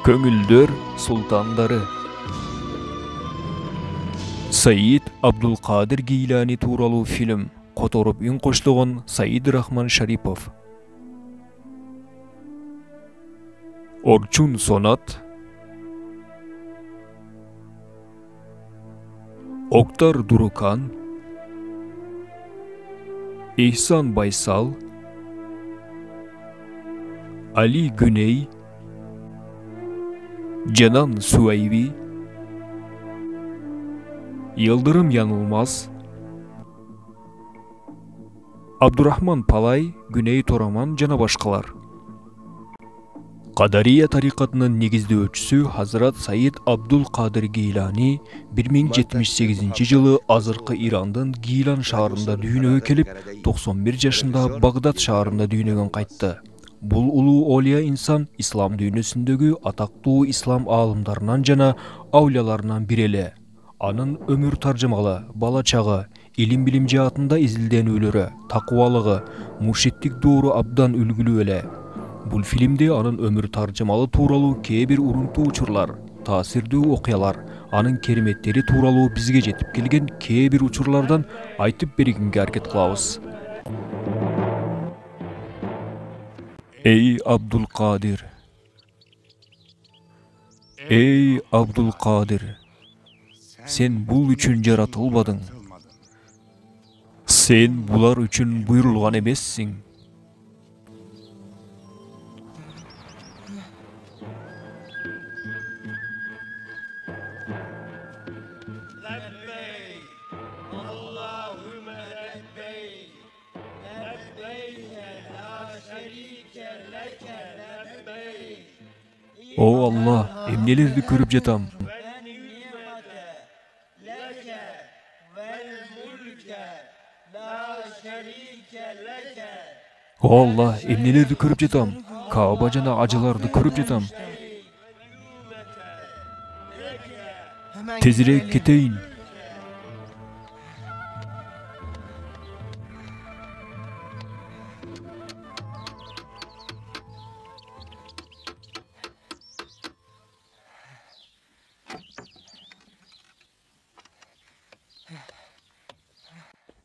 Көңүлдөр султандары. Саид Абдулкадир Гейлани тууралуу фильм. Которуп үн коштогон Саид Рахман Шарипов. Орчун сонат. Октар Дурукан. Ихсан Байсал. Али Гүней. Жанан Суайви. Йылдырым Янылмаз. Абдурахман Палай, Гүней Тораман жана башкалар. Кадария тарикатынын негиздөөчүсү Хазрат Саид Абдулкадир Гейлани 1078 жылы азыркы Ирандын Гейлан шаарында дүйнөгө келип, 91 жашында Багдад шаарында дүйнөгөн кайтты. Бул улуу олия инсан ислам дүйнөсүндөгү атактуу ислам аалымдарынан жана ауляларынан бири эле. Анын өмүр таржымалы, бала чагы, илим билим жаатында изилденүүлөрү, такыбалыгы, муршиттик доору абдан үлгүлүү эле. Бул фильмде анын өмүр таржымалы тууралуу кээ бир урунтуу учурлар, таасирдүү окуялар, анын кереметтери тууралуу бизге жетип келген кээ бир учурлардан айтып бергенге аракет кылабыз. Эй Абдулкадир! Эй Абдулкадир! Сен бул үчүн жаратылбадың. Сен булар үчүн буйрулган эмессиң. О Алла, эмнелерди көрүп жатам. О Алла, эмнелерди көрүп жатам. Кааба жана ажыларды көрүп жатам. Тезирээк кетейин.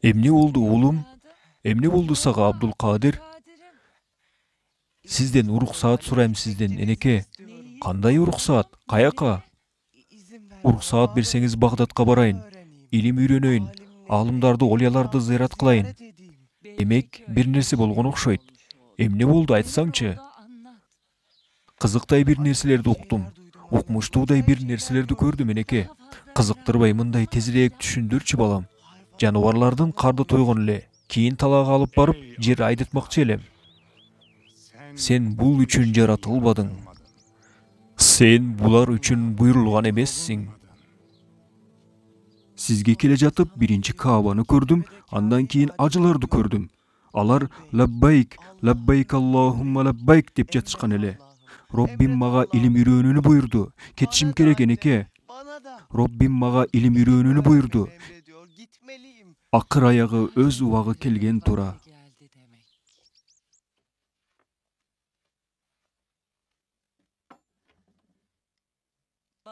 Эмне болду уулум? Эмне болду сага Абдулкадир? Сизден уруксаат сурайм сизден, энеке. Кандай уруксаат? Каяка? Уруксаат берсеңиз Багдадка барайын. Илим үйрөнөйүн, аалымдарды, олияларды зыярат кылайын. Демек, бир нерсе болгон окшойт. Эмне болду айтсаңчы? Кызыктай бир нерселерди уктум. Укмуштуудай бир нерселерди көрдүм, энеке. Кызыктырбай мындай тезирээк түшүндүрчү балам. Жаныбарлардын карды тойгон эле. Кийин талаага алып барып, жер айдатмакчы элем. Сен бул үчүн жаратылбадың. Сен булар үчүн буйрулган эмессиң. Сизге келе жатып, биринчи Каабаны көрдүм, андан кийин ажыларды көрдүм. Алар лаббайк, лаббайк Аллахумма лаббайк деп жатышкан эле. Роббим мага илим үйрөнүүнү буйрду. Кетишим керек, энеке. Роббим мага илим үйрөнүүнү буйрду. Акыр аягы өз убагы келген тура.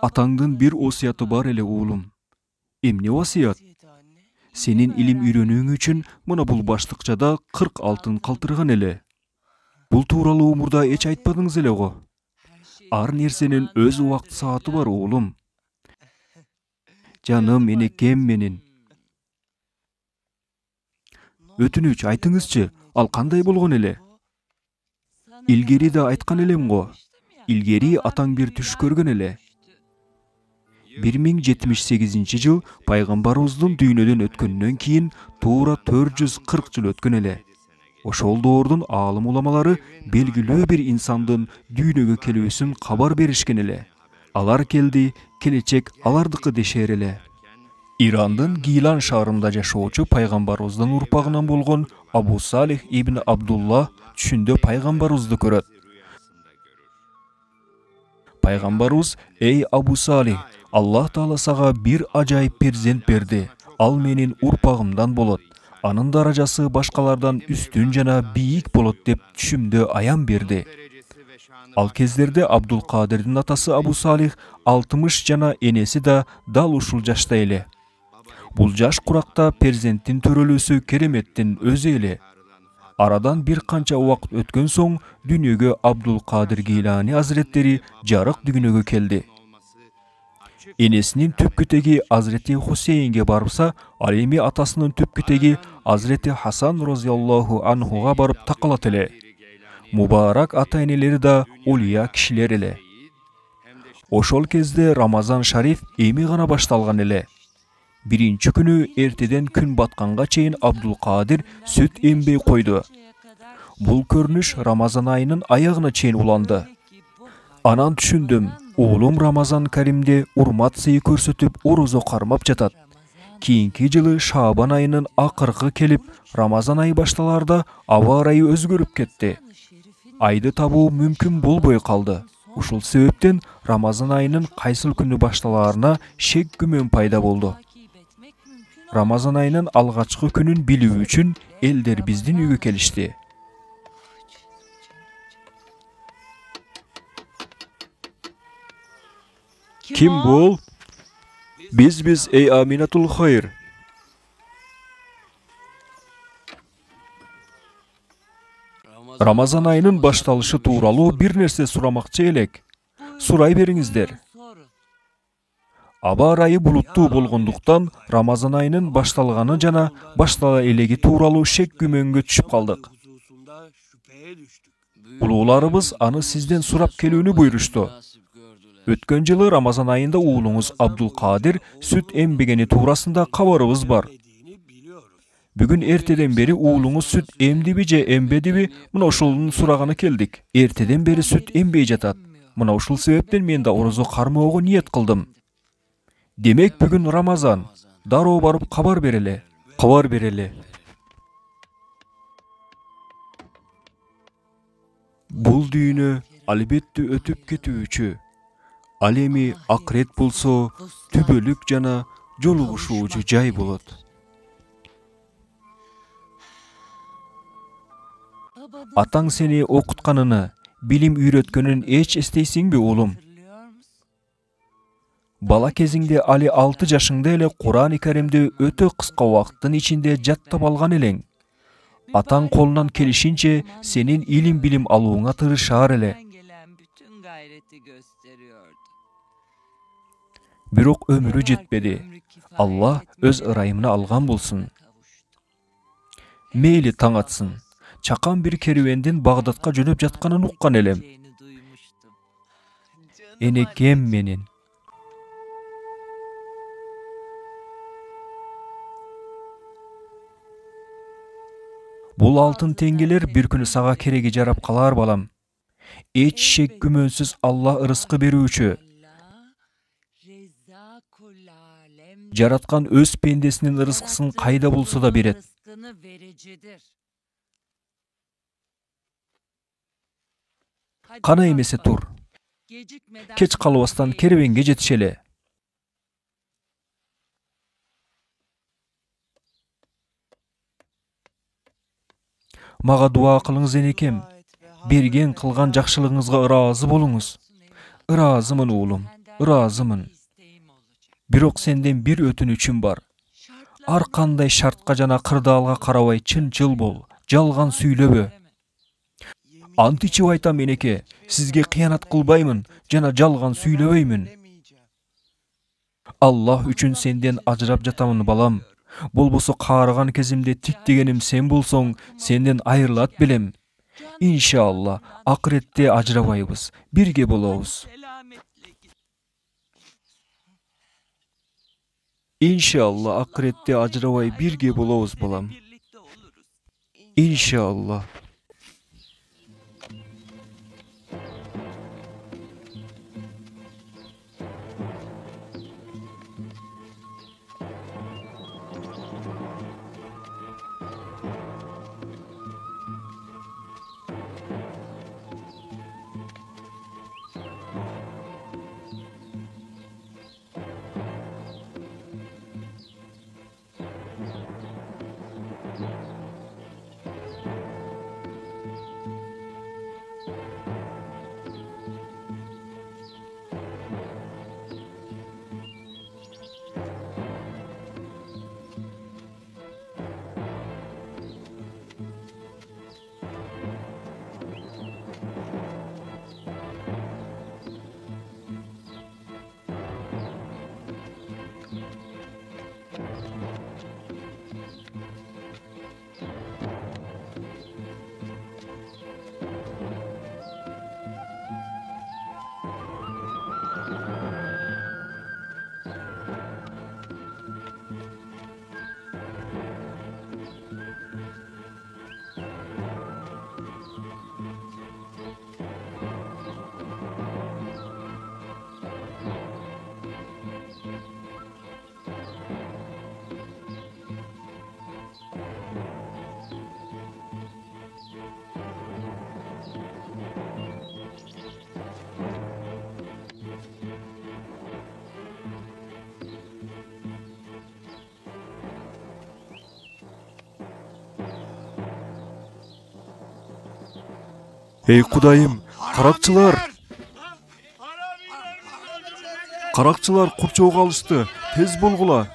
Атаңдын бир осуяты бар эле уулум. Эмне осуят? Сенин илим үйрөнүүң үчүн мына бул баштыкчада 40 алтын калтырган эле. Бул тууралуу мурда эч айтпадыңыз эле го. Ар нерсенин өз убакыт сааты бар уулум. Жаным, энекем менин. Өтүнүч айтыңызчы, ал кандай болгон эле? Илгери да айткан элем го. Илгери атаң бир түш көргөн эле. 1078 жыл пайгамбарыбыздын дүйнөдөн өткөндөн кийин туура 440 жыл өткөн эле. Ошол доордун аалым уламалары белгилүү бир инсандын дүйнөгө келүүсүн кабар беришкен эле. Алар келди, келечек алардыкы дешер эле. Ирандын Гейлан шаарында жашоочу пайгамбарыбыздын урпагынан болгон Абу Салих ибн Абдулла түшүндө пайгамбарыбызды көрөт. Пайгамбарыбыз: "Эй Абу Салих, Аллах Таала сага бир ажайып перзент берди. Ал менин урпагымдан болот. Анын даражасы башкалардан үстүн жана бийик болот" деп түшүмдө аян берди. Al кездерде Абдулкадирдин атасы Абу Салих 60 жана энеси да дал ушул жашта эле. Бул жаш куракта перзенттин төрөлүүсү кереметтин өзү эле. Арадан бир канча убакыт өткөн соң дүйнөгө Абдулкадир Гейлани азиреттери жарык дүйнөгө келди. Энесинин түпкү теги Азирети Хусейнге барса, ал эми атасынын түпкү теги Азирети Хасан розиаллаху анхуга барып такалат эле. Мубарак ата-энелери да улия кишилер эле. Ошол кезде Рамазан шариф эми гана башталган эле. Биринчи күнү эртеден күн батканга чейин Абдулкадир сүт эмбей койду. Бул көрүнүш Рамазан айынын аягына чейин уланды. Анан түшүндүм, уулум Рамазан Каримде урмат сый көрсөтүп орозо кармап жатат. Кийинки жылы Шаабан айынын акыркы келип, Рамазан айы башталарда аба ырайы өзгөрүп кетти. Айды табуу мүмкүн болбой калды. Ушул себептен Рамазан айынын кайсыл күнү башталаарына шек күмөн пайда болду. Рамазан айынын алгачкы күнүн билүү үчүн элдер биздин үйгө келишти. Ким бул? Биз эй Аминатул Хайр. Рамазан айынын башталышы тууралуу бир нерсе сурамакчы элек. Сурай бериңиздер. Аба ырайы булуттуу болгондуктан Рамазан айынын башталганы жана баштала элеги тууралуу шек күмөнгө түшүп калдык. Улууларыбыз аны сизден сурап келүүнү буйрушту. Өткөн жылы Рамазан айында уулуңуз Абдулкадир сүт эмбегени туурасында кабарыбыз бар. Бүгүн эртеден бери уулуңуз сүт эмдиби же эмбедиби, мына ошолун сураганы келдик. Эртеден бери сүт эмбей жатат. Мына ушул себептен мен да орозо кармоого ниет кылдым. Демек бүгүн Рамазан. Дароо барып кабар береле. Кабар береле. Бул дүйнө албетте өтүп кетүүчү. Ал эми акырет болсо түбөлүк жана жолугушуучу жай болот. Атаң сени окутканына, билим үйрөткөнүн эч эстейсиңби, уулум? Бала кезиңде али 6 жашыңда эле Кур'ан-ы Каримди өтө кыска убакыттын ичинде жаттап алган элең. Атаң колунан келишинче сенин илим-билим алууңа тырышаар эле. Бирок өмүрү жетпеди. Алла өз ырайымына алган болсун. Мейли таң атсын. Чакан бир керуендин Багдадка жөнөп жатканын уккан элем. Энекем менен. Бул алтын теңгелер бир күнү сага кереги жарап калар, балам. Эч шек күмөнсүз Алла ырыскы берүүчү. Жараткан өз пендесинин ырыскысын кайда болсо да берет. Кана эмесе тур. Кеч калбастан керебенге жетишеле. Мага дуа кылыңыз, энекем. Берген кылган жакшылыгыңызга ыраазы болуңуз. Ыраазымын, уулум, ыраазымын. Бирок сенден бир өтүнүчүм бар. Ар кандай шартка жана кырдаалга карабай чынчыл бол, жалган сүйлөбө. Ант ичип айтам, энеке, сизге кыянат кылбаймын жана жалган сүйлөбөймүн. Аллах үчүн сенден ажырап жатамын, балам. Болбосо каарыган кезимде тиктегеним сен болсоң, сенден айрылат белем. Иншалла, акыретте ажырабайбыз, бирге болобуз. Иншалла, акыретте ажырабай бирге болобуз, балам. Иншалла. Ey Kudayım, Karakçılar! Karakçılar kurçoğu alıştı. Tez bolgula.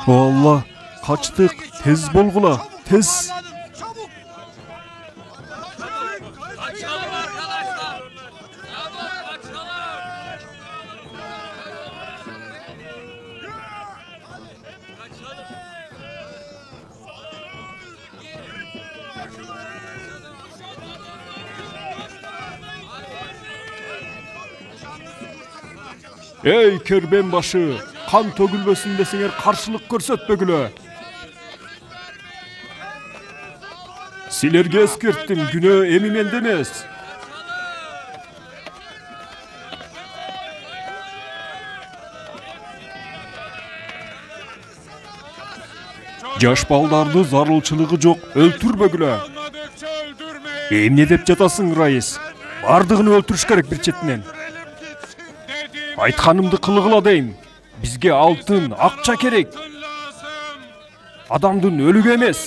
O Allah, kaçtık. Tez bolgula. Tez. Ey kerbenbaşı, kan tөгülбөсүн десеңер каршылык көрсөтпөгүлө. Силерге эскерттим, күнөө эми менде эмес. Жаш балдарды зарылчылыгы жок, өлтүрбөгүлө. Эмне деп жатасың, Раис? Бардыгын өлтүрүш керек бир четинен. Айтқанымды кылгыла дейм. Бизге алтын, акча керек. Адамдын өлүгү эмес.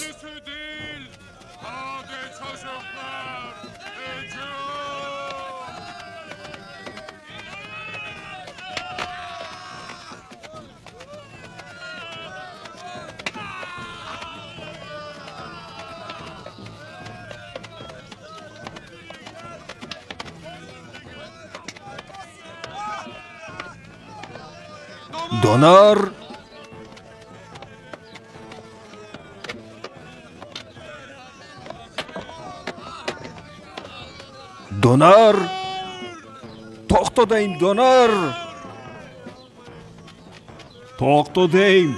Донар! Донар! Токто дейм, Донар! Токто дейм!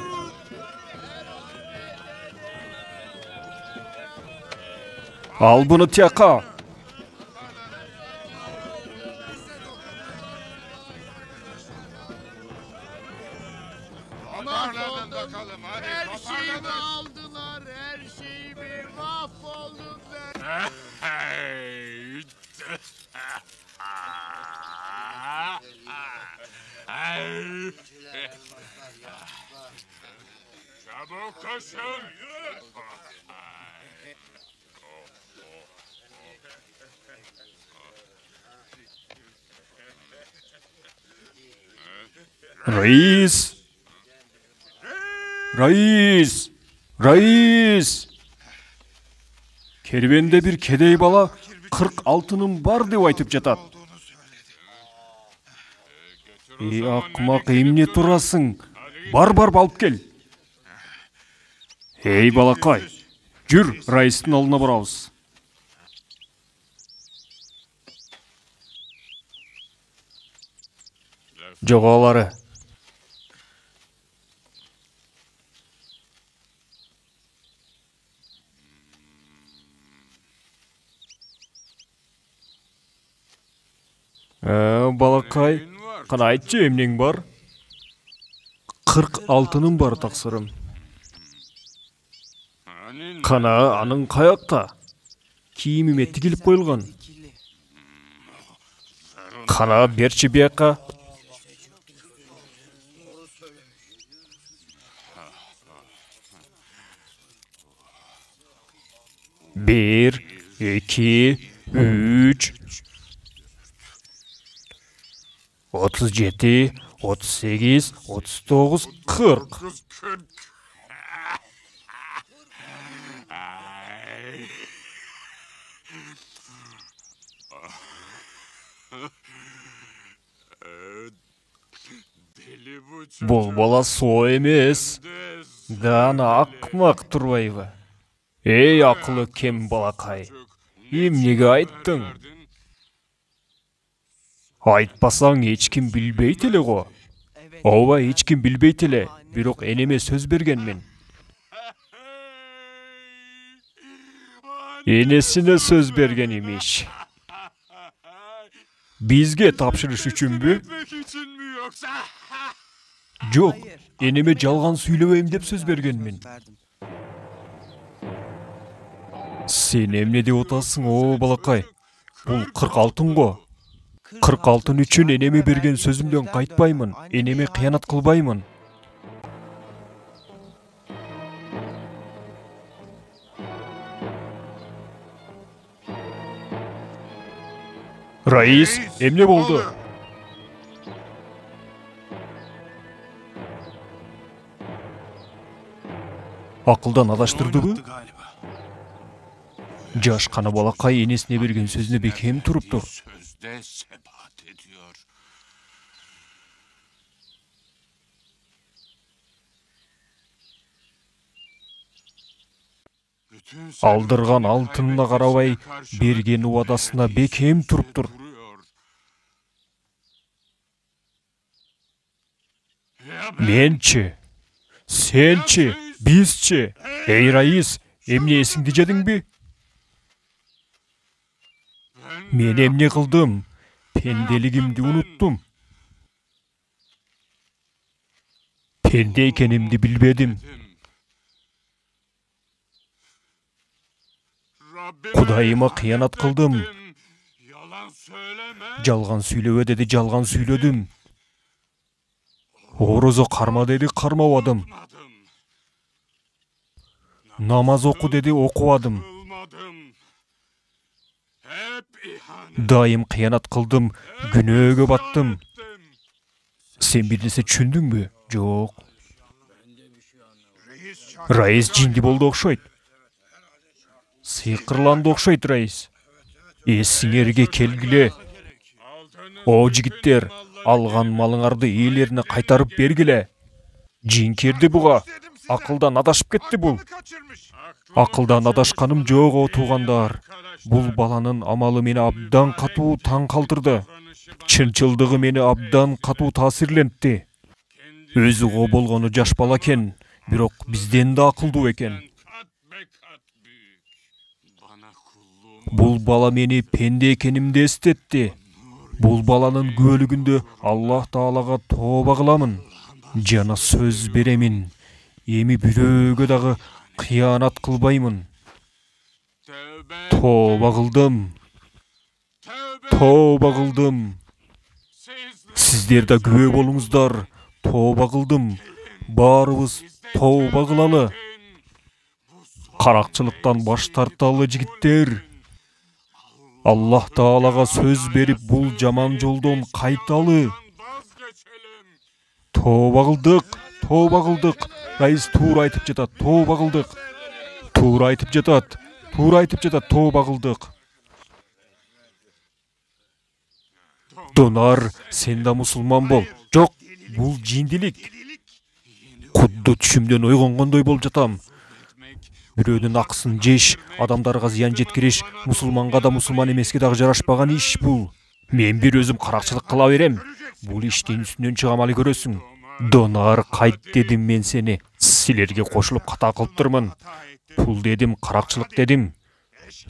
Ал буну тияка! Bakalım hadi. Her şeyimi aldılar, her şeyimi mahvoldum ben. Çabuk koşun. Reis! Reis! Reis! Kervende bir kedey bala 40 altınım var деп айтып жатат. Ey акмак, эмне турасың? Бар алып кел. Ey балакай, жүр, Раистин алдына барабыз. Жоголары. Балакай, кана айтчы, эмнең бар? 40 алтыным бар, таксырым. Кана, анын каякта? Кийимиме тигилип коюлган. Кана, берчи бияка. Bir, 2, 3, 37, 38, 39, 40. Бул бала соо эмес. Дана акмак Турбаева. Эй акылы кем балакай. Эмнеге айттың? Айтпасаң эч ким билбейт эле го. Ооба, эч ким билбейт эле, бирок энеме сөз бергенмин. Энесине сөз берген имиш. Бизге тапшырыш үчүнбү? Жок, энеме жалган сүйлөбөйм деп сөз бергенмин. Sen emне деп отасың, о балакай? Бул 46 го. 46 үчүн энеме берген сөзүмдөн кайтпаймын. Энеме кыянат кылбаймын. Раис, эмне болду? Акылдан адаштырдыбы? Жаш кана балакай энесине берген сөзүнө бекем туруптур. Алдырган алтынына карабай, берген убадасына бекем туруптур. Менчи, сенчи, бизчи. Эй, Раис, эмне эсиңди жедиңби? Мен эмне кылдым? Пенделигимди унуттум. Пенде экенимди билбедим. Кудайыма кыянат кылдым. Жалган сүйлөбө деди, жалган сүйлөдүм. Орозо карма деди, кармабадым. Намаз оку деди, окубадым. Дайым кыянат кылдым, күнөөгө баттым. Сен бир нерсе түшүндүңбү? Жок. Раис жинди болду окшойт. Сыйкырланды окшойт, Раис. Эсиңерге келгиле. О жигиттер, алган малыңарды ээлерине кайтарып бергиле. Жинкерди буга. Акылдан адашып кетти бул. Акылдан адашканым жок, о туугандар. Бул баланын амалы мени абдан катуу таң калтырды. Чынчылдыгы мени абдан катуу таасирлентти. Өзү го болгону жаш бала экен, бирок бизден да акылдуу экен. Бул бала мени пенде экенимди эстетти. Бул баланын күбөлүгүндө Аллах Таалага тооба кыламын. Жана сөз беремин. Эми бирөөгө дагы кыянат кылбаймын. Тооба кылдым. Тооба кылдым. Сиздер да күбө болуңуздар. Тооба кылдым. Баарыбыз тооба кылалы. Каракчылыктан баш тарталы, жигиттер. Аллах Таалага сөз берип, бул жаман жолдон кайталы. Тооба кылдык. Тооба кылдык. Раис туура айтып жатат. Тооба кылдык. Туура айтып жатат. Туура айтып жатат. Тооба кылдык. Донар, сен да мусулман бол. Жок, бул жиндилик. Кудду түшүмдөн ойгонгондой болуп жатам. Бирөөнүн акысын жеш, адамдарга зыян жеткириш, мусулманга да мусулман эмеске дагы жарашпаган иш бул. Мен бир өзүм каракчылык кыла берем. Бул иштин үстүнөн чыгам, али көрөсүң. Донар, кайт дедим мен сени. Силерге кошулуп ката кылыптырмын. Пул дедим, каракчылык дедим.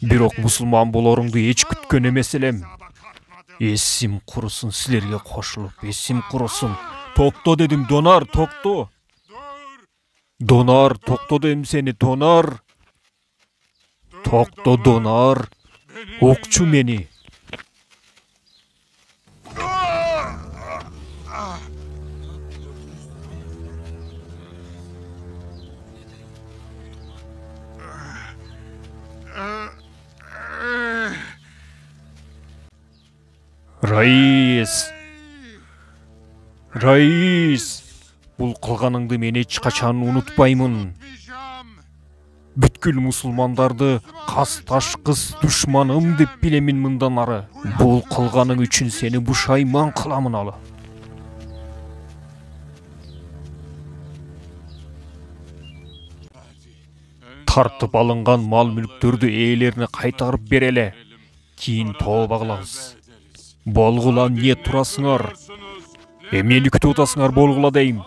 Бирок мусулман болоруңду эч күткөн эмес элем. Эсим курусун, силерге кошулуп, эсим курусун. Токто дедим, Донар, токто. Донар, токто дедим сени, Донар. Токто, Донар. Окчу мени. Раис. Раис. Бул кылганыңды мен эч качан унутпаймын. Бүткүл мусулмандарды кас-ташкыс душманым деп билемин мындан ары. Бул кылганың үчүн сени бушайман кыламын алы. Тартып алынган мал-мүлктөрдү ээлерине кайтарып береле. Кийин тооба кылабыз. Болгула, эмне турасыңар? Эмнени күтүп атасыңар, болгула дейм.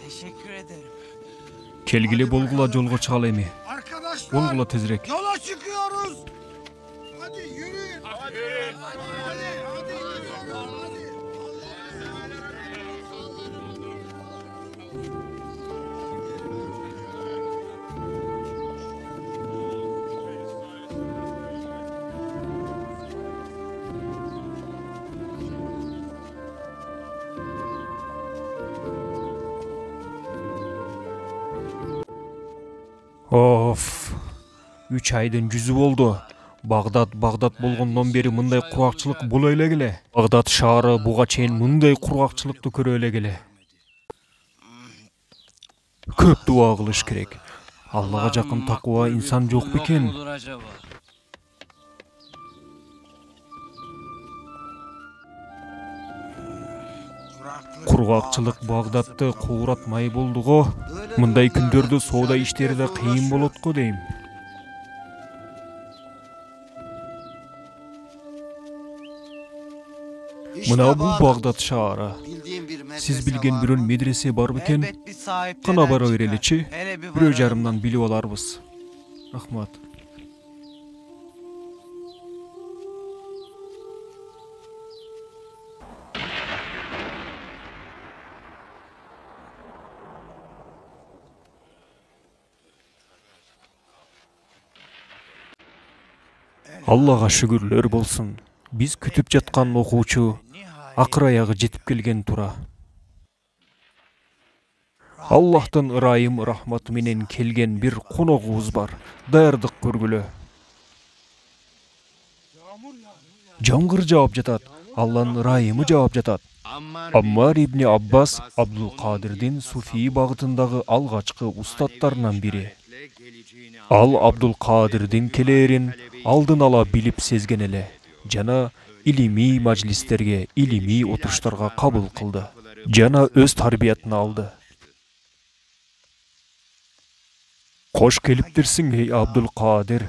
Teşekkür ederim. Келгиле болгула, жолго чыгалы эми. Болгула тезирээк. Yola çıkıyoruz. Hadi yürüyün. Of. 3 айдын жүзү болду. Багдад болгондон бери мындай кургакчылык боло эле келе. Багдад шаары буга чейин мындай кургакчылыкты көрө эле келе. Көп дуа кылыш керек. Аллага жакын такуа инсан жок бекен? Olur acaba? Кургакчылык Багдадты кууратмай болду го. Мындай күндөрдө соода иштери да кыйын болот го дейм. Мына бул Багдад шаары. Сиз билген бирөө медресе бар бекен? Elbet bir sahipleri Кана бара çıkar. береличи. Hele bir Бирөө varalım. жарымдан билип аларбыз. Рахмат. Аллага шүгүрлөр болсун. Биз күтүп жаткан окуучу акыр аягы жетип келген тура. Аллахтын ырайым рахматы менен келген бир коногубуз бар. Даярдык көргүлө. Жамгыр жаап жатат. Алланын ырайымы жаап жатат. Аммар ибн Аббас Абдул Кадирдин суфий багытындагы алгачкы устаттарынан бири. Ал Абдул Кадирдин келерин алдын ала билип сезген эле. Жана илимий мажлистерге, илимий отуруштарга кабыл кылды. Жана өз тарбиятын алды. Кош келиптирсиң эй Абдул Кадир.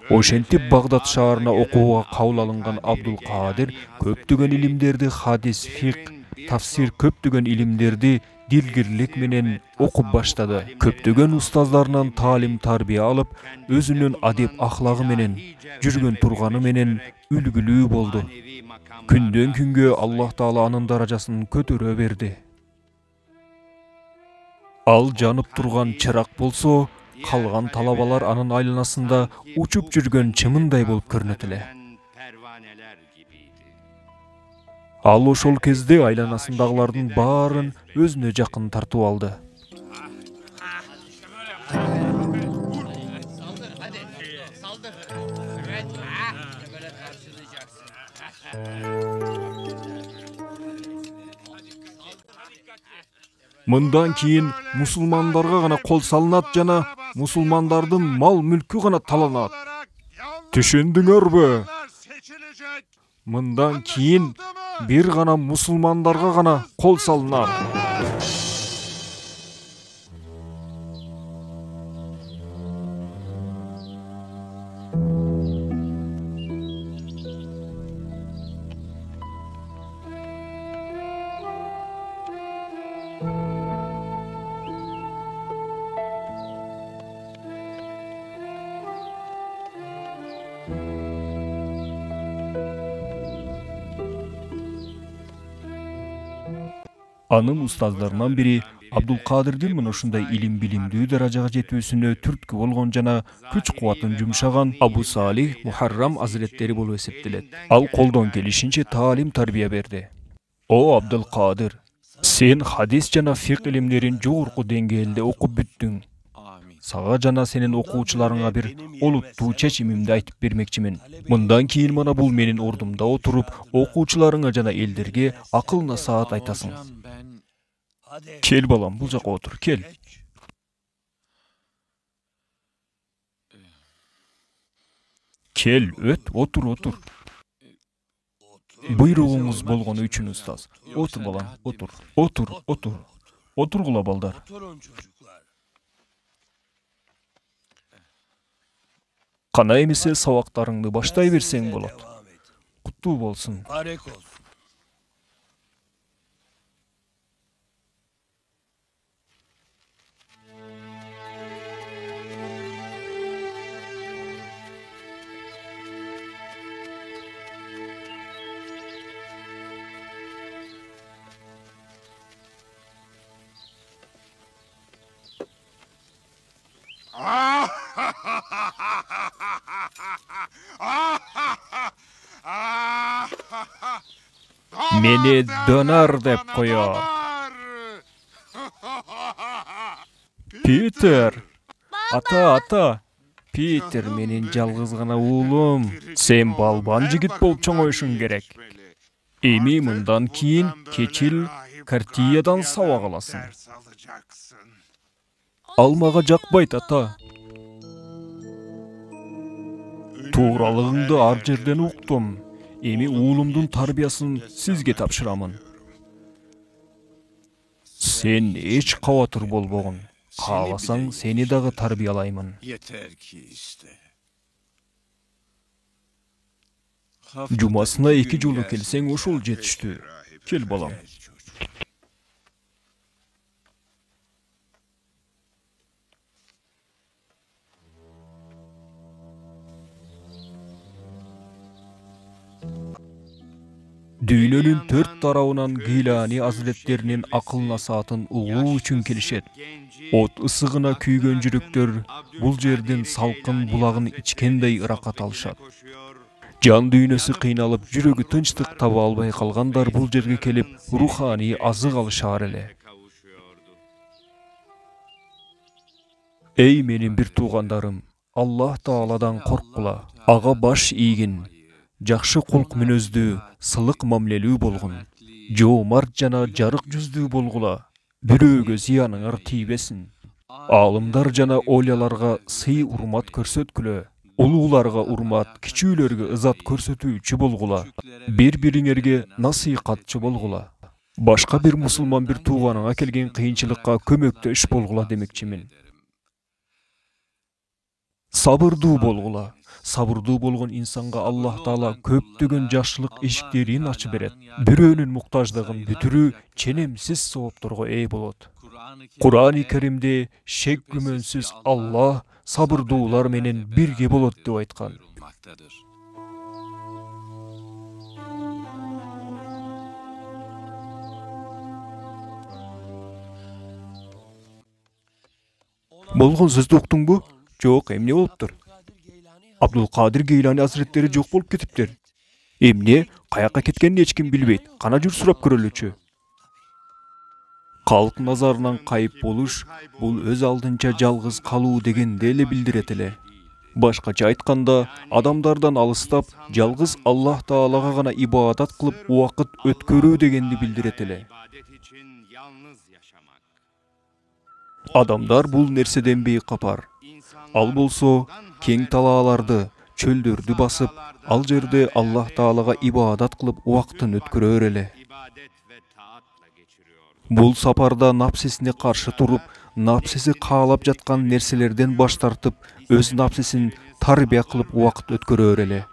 Ошентип Багдад шаарына окууга кабыл алынган Абдул Кадир көптөгөн илимдерди, хадис, фик, тафсир көптөгөн илимдерди дилгирлик менен окуп баштады. Көптөгөн устаздарынан таалим тарбия алып, өзүнүн адеп ахлагы менен, жүргөн турганы менен үлгүлүү болду. Күндөн күнгө Аллах Таала анын даражасын көтөрө берди. Ал жанып турган чырак болсо, калган талабалар анын айланасында учуп жүргөн чымындай болуп көрүнөт эле. Ал ошол кезде айланасындагылардын баарын өзүнө жакын тартып алды. Мындан кийин мусулмандарга гана кол салынат жана мусулмандардын мал мүлкү гана таланат. Түшүндүңөрбү? Мындан кийин бир гана мусулмандарга гана кол салынат. Анын устаздарынан бири Абдул Кадирдин мына ушундай илим билимдүү даражага жетүүсүнө түрткү болгон жана күч кубатын жумшаган Абу Салих Мухаррам азиреттери болуп эсептелет. Ал колдон келишинче таалим тарбия берди. О Абдул Кадир, сен хадис жана фик илимдерин жогорку деңгээлде окуп бүттүң. Сага жана сенин окуучуларыңа бир олуттуу чечимимди айтып бермекчимин. Мындан кийин мана бул менин ордумда отуруп, окуучуларыңа жана элдерге акыл насаат айтасың. Кел балам, бул жака отур, кел. Кел, өт, отур. Буйругуңуз болгону үчүн устаз. Отур балам, отур. Отургула балдар. Кана эмесе сабактарыңды баштай берсең болот. Куттуу болсун. Meni döner dep koyar. Peter. Ата. Peter менин жалгыз гана уулум. Сен балбан жигит болуп чоңоюшуң керек. Эми мындан кийин кечил картиядан сабак аласың. Ал мага жакпайт, ата. Тууралыгыңды ар жерден уктум. Эми уулумдун тарбиясын сизге тапшырамын. Сен эч кабатыр болбогун. Кааласаң, сени дагы тарбиялаймын. Yeter ki iste. Жумасына 2 жолу келсең, ошол жетиштүү. Кел, балам. Дүйнөнүн 4 тарабынан Гилани азиреттеринин акыл насаатын угуу үчүн келишет. От ысыгына күйгөн жүрөктөр бул жердин салкын булагын ичкендей ыракат алышат. Жан дүйнөсү кыйналып, жүрөгү тынчтык таба албай калгандар бул жерге келип, руханий азык алышар эле. Эй менин бир туугандарым, Аллах Тааладан корккула. Ага баш ийгин, жакшы кулк мүнөздүү, сылык мамилелүү болгун. Жоомарт жана жарык жүздүү болгула. Бирөөгө зыяныңар тийбесин. Аалымдар жана оляларга сый урмат көрсөткүлө. Улууларга урмат, кичүүлөргө ызат көрсөтүүчү болгула. Бири-бириңерге насыйкатчы болгула. Башка бир мусулман бир тууганыңа келген кыйынчылыкка көмөктөш болгула демекчимин. Сабырдуу болгула. Сабырдуу болгон инсанга Аллах Таала көптөгөн жакшылык эшиктерин ачып берет. Бирөөнүн муктаждыгын бүтүрүү ченемсиз соопторго ээ болот. Кур'ан-ы Керимде шек күмөнсүз Аллах сабырдуулар менен бирге болот деп айткан. Болгон сөздү уктуңбу? Жок, эмне болуптур? Абдулкадир Гейлани азиреттери жок болуп кетиптир. Эмне, каяка кеткенин эч ким билбейт. Кана жүр сурап көрөлүчү. Калк назарынан кайып болуш бул өз алдынча жалгыз калуу дегенди эле билдирет эле. Башкача айтканда, адамдардан алыстап, жалгыз Аллах Таалага гана ибадат кылып убакыт өткөрүү дегенди билдирет эле. Адамдар бул нерседен бейкапар. Ал болсо кең талааларды, чөлдөрдү басып, ал жерде Аллах Таалага ибадат кылып убактын өткөрөр эле. Бул сапарда напсисине каршы туруп, напсиси каалап жаткан нерселерден баш тартып, өз напсисин тарбия кылып убакыт өткөрөр эле.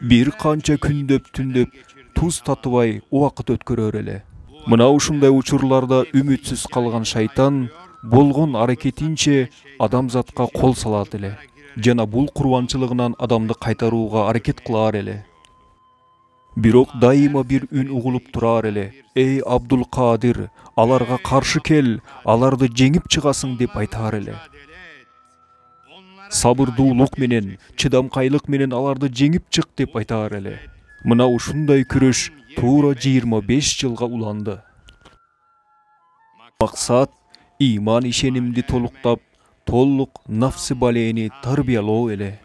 Бир канча күндөп түндөп, туз татыбай убакыт өткөрөр эле. Мына ушундай учурларда үмүтсүз калган шайтан болгон аракетинче адамзатка кол салат эле. Жана бул курбанчылыгынан адамды кайтарууга аракет кылар эле. Бирок дайыма бир үн угулуп турар эле. Эй Абдулкадир, аларга каршы кел, аларды жеңип чыгасың деп айтар эле. Сабырдуулук менен, чыдамкайлык менен аларды жеңип чык деп айтар эле. Мына ушундай күрөш туура 25 жылга уланды. Максат иман ишенимди толуктап, толук нафсы балени тарбиялоо эле.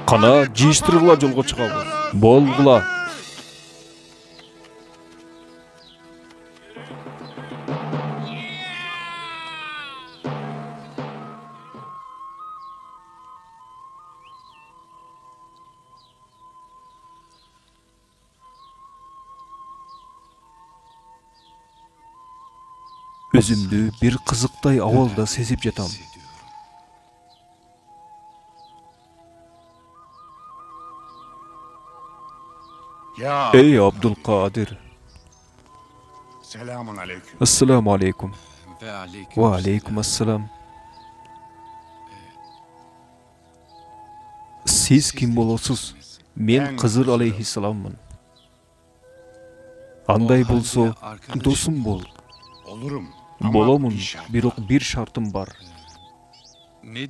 Кана жыйыштыргыла жолго чыгабыз. Болгула. Өзүмдү бир кызыктай абалда сезип жатам. Эй Абдулкадир. Selamun aleyküm. Ассаламу алейкум. Ва алейкум ассалам. Сиз ким болосуз? Мен Кызыр алейхиссаламмын. Андай болсо, досум бол. Olurum. Боламын, бирок бир шартым бар.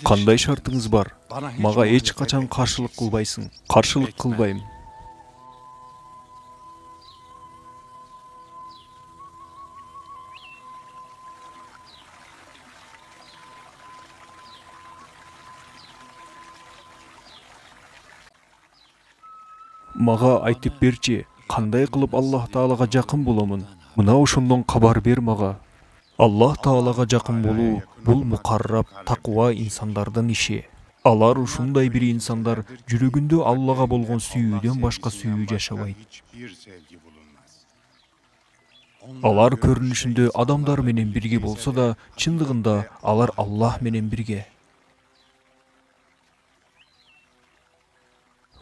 Кандай шартыңыз бар? Мага эч качан каршылык кылбайсың. Каршылык кылбайм. Мага айтып берчи, кандай кылып Аллах Таалага жакын боломун? Мына ошондон кабар бер мага. Аллах Таалага жакын болуу бул мукарраб, таква инсандардын иши. Алар ушундай бир инсандар жүрөгүндө Аллага болгон сүйүүдөн башка сүйүү жашабайт. Алар көрүнүшүндө адамдар менен бирге болсо да, чындыгында алар Аллах менен бирге.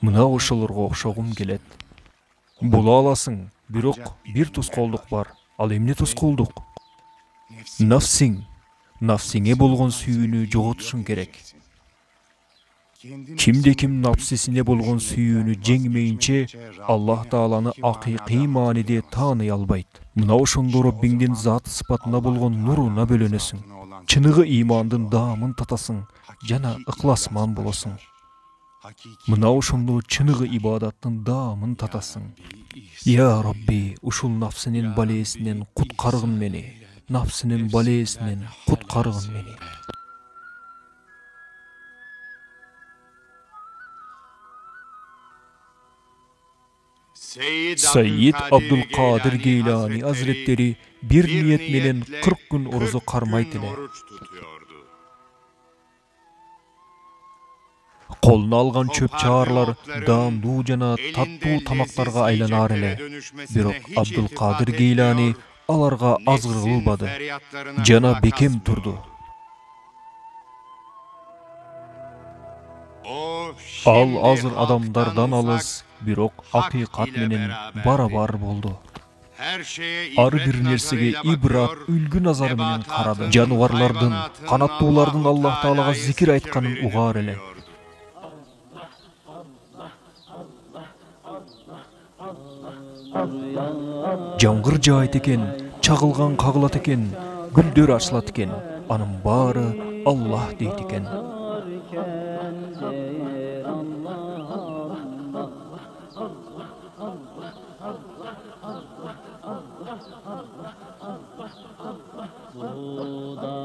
Мына ошолорго окшогум келет. Була аласың, бирок бир тоскоолдук бар. Ал эмне тоскоолдук? Нафсиң. Нафсиңе болгон сүйүүнү жоготушуң керек. Кимде ким нафсисине болгон сүйүүнү жеңмейинче, Аллах Тааланы акыйкый мааниде тааный албайт. Мына ошондо Роббиңдин зат сыпатына болгон нуруна бөлөнөсүң. Чыныгы имандын даамын татасың, жана ыкласман болосуң. Мына ошондо чыныгы ибадаттын даамын татасың. Я Робби, ушул нафсинин балесинен куткаргын мени. Нафсинин балесинен куткаргын мени. Сайид Абдул Кадир Гейлани Азреттери бир ниет менен 40 күн орозо кармайт эле. Колуна алган чөп чаарлар даамдуу жана таттуу тамактарга айланар эле. Бирок Абдул Кадир Гейлани аларга азгыр кылбады, жана бекем турду. Ал азыр адамдардан алыс, бирок акыйкат менен барабар болду. Ар бир нерсеге ибрат, үлгү назары менен карады. Жаныбарлардын, канаттуулардын Аллах Таалага зикир айтканын угар эле. Жамгыр жаайт экен, чагылган кагылат экен, гүлдөр ачылат экен. Анын баары Аллах дейт экен.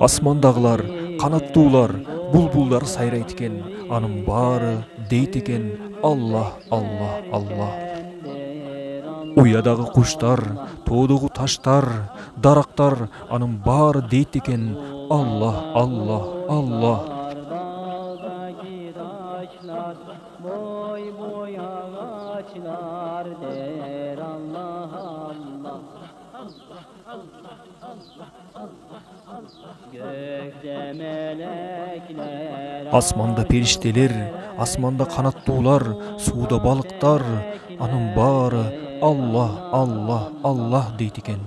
Асмандагылар, канаттуулар, булбулдар сайрайт экен. Анын баары дейт экен Аллах, Аллах, Аллах. Уядагы куштар, тоодогу таштар, дарактар, анын баары дейт экен Аллах, Аллах, Аллах. Асманда периштелер, асманда канаттуулар, сууда балыктар, анын баары Аллах, Аллах, Аллах дейт экен.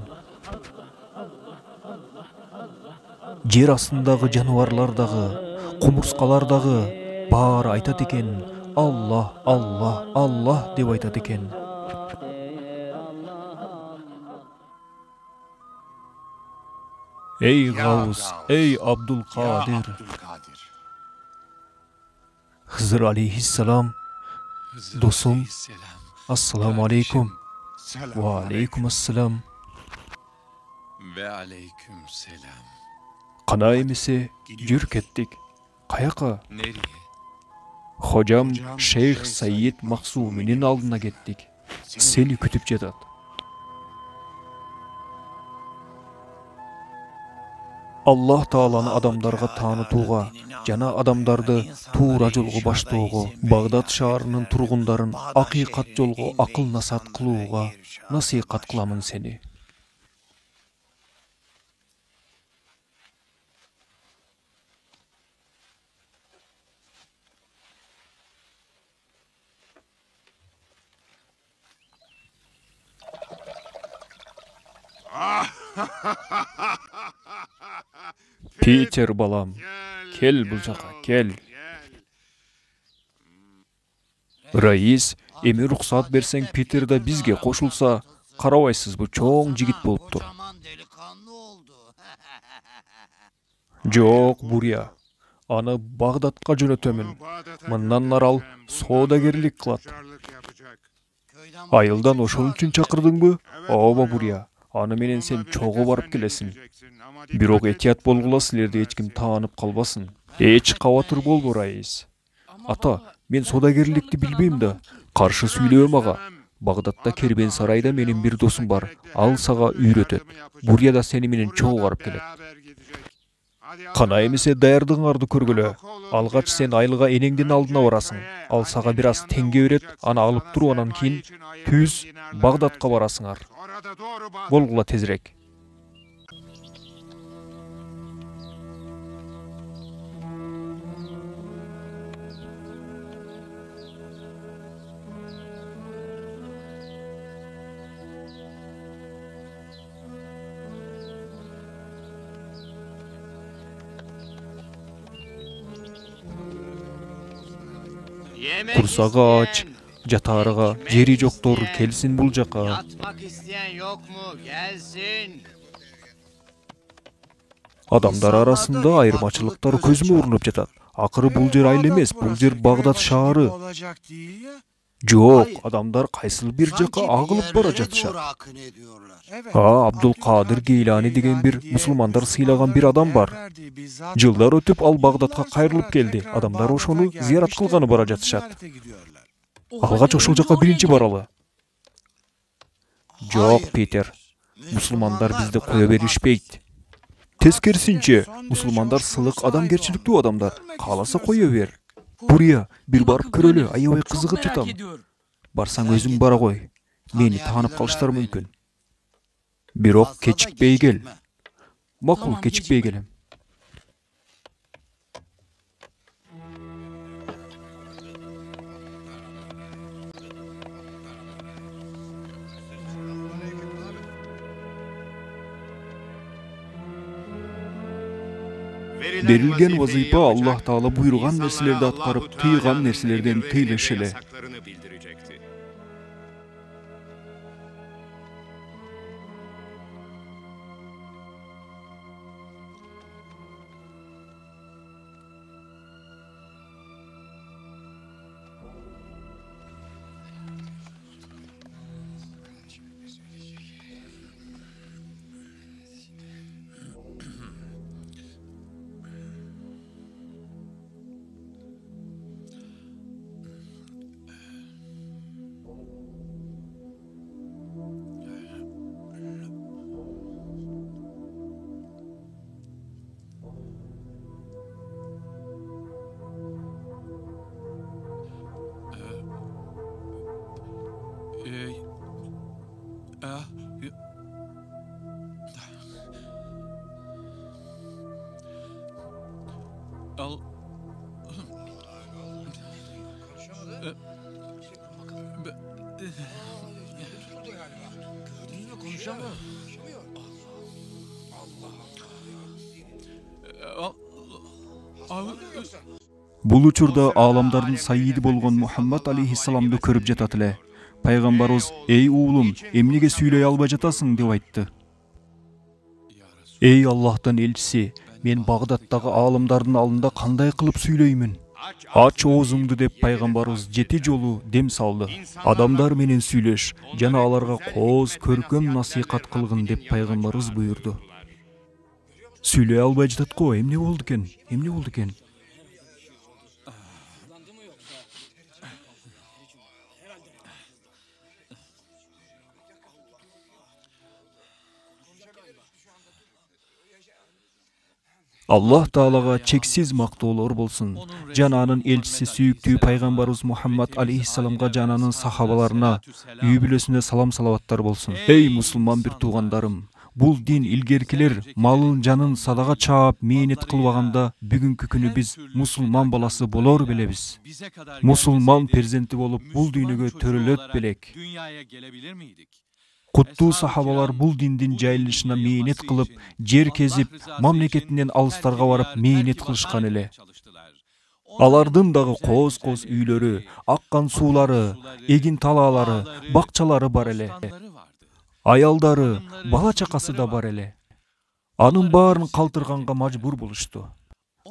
Жер астындагы жаныбарлар дагы, кумурскалар дагы баары айтат экен Аллах, Аллах, Аллах деп айтат экен. Эй Гаус, эй Абдул Кадир. Хызыр алейхиссалам, досум, ассаламу алейкум. Ва алейкум ассалам. Ve aleyküm selam. Кана эмесе, жүр кеттик. Каяка? Nereye? Хожам Шейх Сайид Максуминин алдына кеттик. Сени күтүп жатат. Аллах Тааланы адамдарга таанытууга жана адамдарды туура жолго баштоого, Багдад шаарынын тургундарын акыйкат жолго акыл насаат кылууга насыйкат кыламын сени. Питер балам, кел бул жака, кел. Раис, эми рухсат берсең Питер да бизге кошулса, карабайсызбы, чоң жигит болуптур. kanlı oldu. Жоқ, Буря. Аны Бағдатқа жөнөтөмүн. Мындан арал соодагерлик кылат. Köyden Айылдан ошол үчүн чакырдыңбы? Ооба, Буря. Аны менен сен чогуу барып келесиң. Бирок этият болгула, силерди эч ким таанып калбасын. Эч кабатыр болбо, Раис. Ата, мен соодагерликти билбейм да. Каршы сүйлөбө мага. Багдатта Кербен сарайда менин бир досум бар. Ал сага үйрөтөт. Буря да сени менен чогуу барып келет. Кана эмесе даярдыгыңарды көргөлө. Алгач сен айлыга энеңдин алдына барасың. Ал сага бир аз теңге берет, аны алып туруп анан кийин түз Багдатка барасыңар. Болгула тезирээк. Курсагы ач, жатаарга жери жоктор келсин бул жака. yatmak isteyen yok mu? Gelsin. Адамдар арасында айырмачылыктар көзүмө урунуп жатат. Акыры бул жер айыл эмес, бул жер Багдат шаары. Olacak değil ya. Жок, адамдар кайсыл бир жака агылып бара жатышат. Akın ediyorlar. Evet. Абдул Кадыр Гейлани деген бир мусулмандар сыйлаган бир адам бар. Verdiği bizzat Жылдар өтүп ал Багдатка кайрылып келди. Адамдар ошону зыярат кылганы бара жатышат. ziyarete gidiyorlar. Алгач ошол жака биринчи баралы. Жок, Питер. Мусулмандар бизди кое беришпейт. Тескерисинче, мусулмандар сылык, адамгерчиликтүү адамдар. Кааласа кое бер. Буря, бир барып көрөлү, аябай кызыгып жатам. Барсаң өзүң бара кой. Мени таанып калыштары мүмкүн. Бирок кечикпей кел. Макул, кечикпей келем. Берилген вазыйпа Аллах Таала буйруган нерселерди аткарып, тыйган нерселерден тыйлыш эле. Al. Бул учурда ааламдардын сайиди болгон Мухаммад алейхиссаламды көрүп жатат эле. Пайгамбарыбыз: "Эй уулум, эмнеге сүйлөй албай жатасың?" деп айтты. Эй Аллахтын элчиси, мен Багдаттагы аалымдардын алдында кандай кылып сүйлөймүн? Ач оозуңду деп пайгамбарыбыз 7 жолу дем салды. Адамдар менен сүйлөш жана аларга кооз көркөм насыйкат кылгын деп пайгамбарыбыз буйрду. Сүйлөй албай жатат го, эмне болду экен? Эмне болду экен? Аллах Таалага чексиз мактоолор болсун. Жана анын элчиси сүйүктүү пайгамбарыбыз Мухаммад алейхиссаламга жана анын сахабаларына, үй бүлөсүнө салам салаваттар болсун. Эй мусулман бир туугандарым, бул дин илгеркилер малын жанын садага чаап мээнет кылбаганда бүгүнкү күнү биз мусулман баласы болор белебиз. Мусулман перзенти болуп бул дүйнөгө төрөлөт белек. Dünyaya gelebilir miydik? Куттуу сахабалар бул диндин жайылышына мээнет кылып, жер кезип, мамлекетинен алыстарга барып мээнет кылышкан эле. Алардын дагы кооз-кооз үйлөрү, аккан суулары, эгин талаалары, бакчалары бар эле. Аялдары, бала чакасы да бар эле. Анын баарын калтырганга мажбур болушту.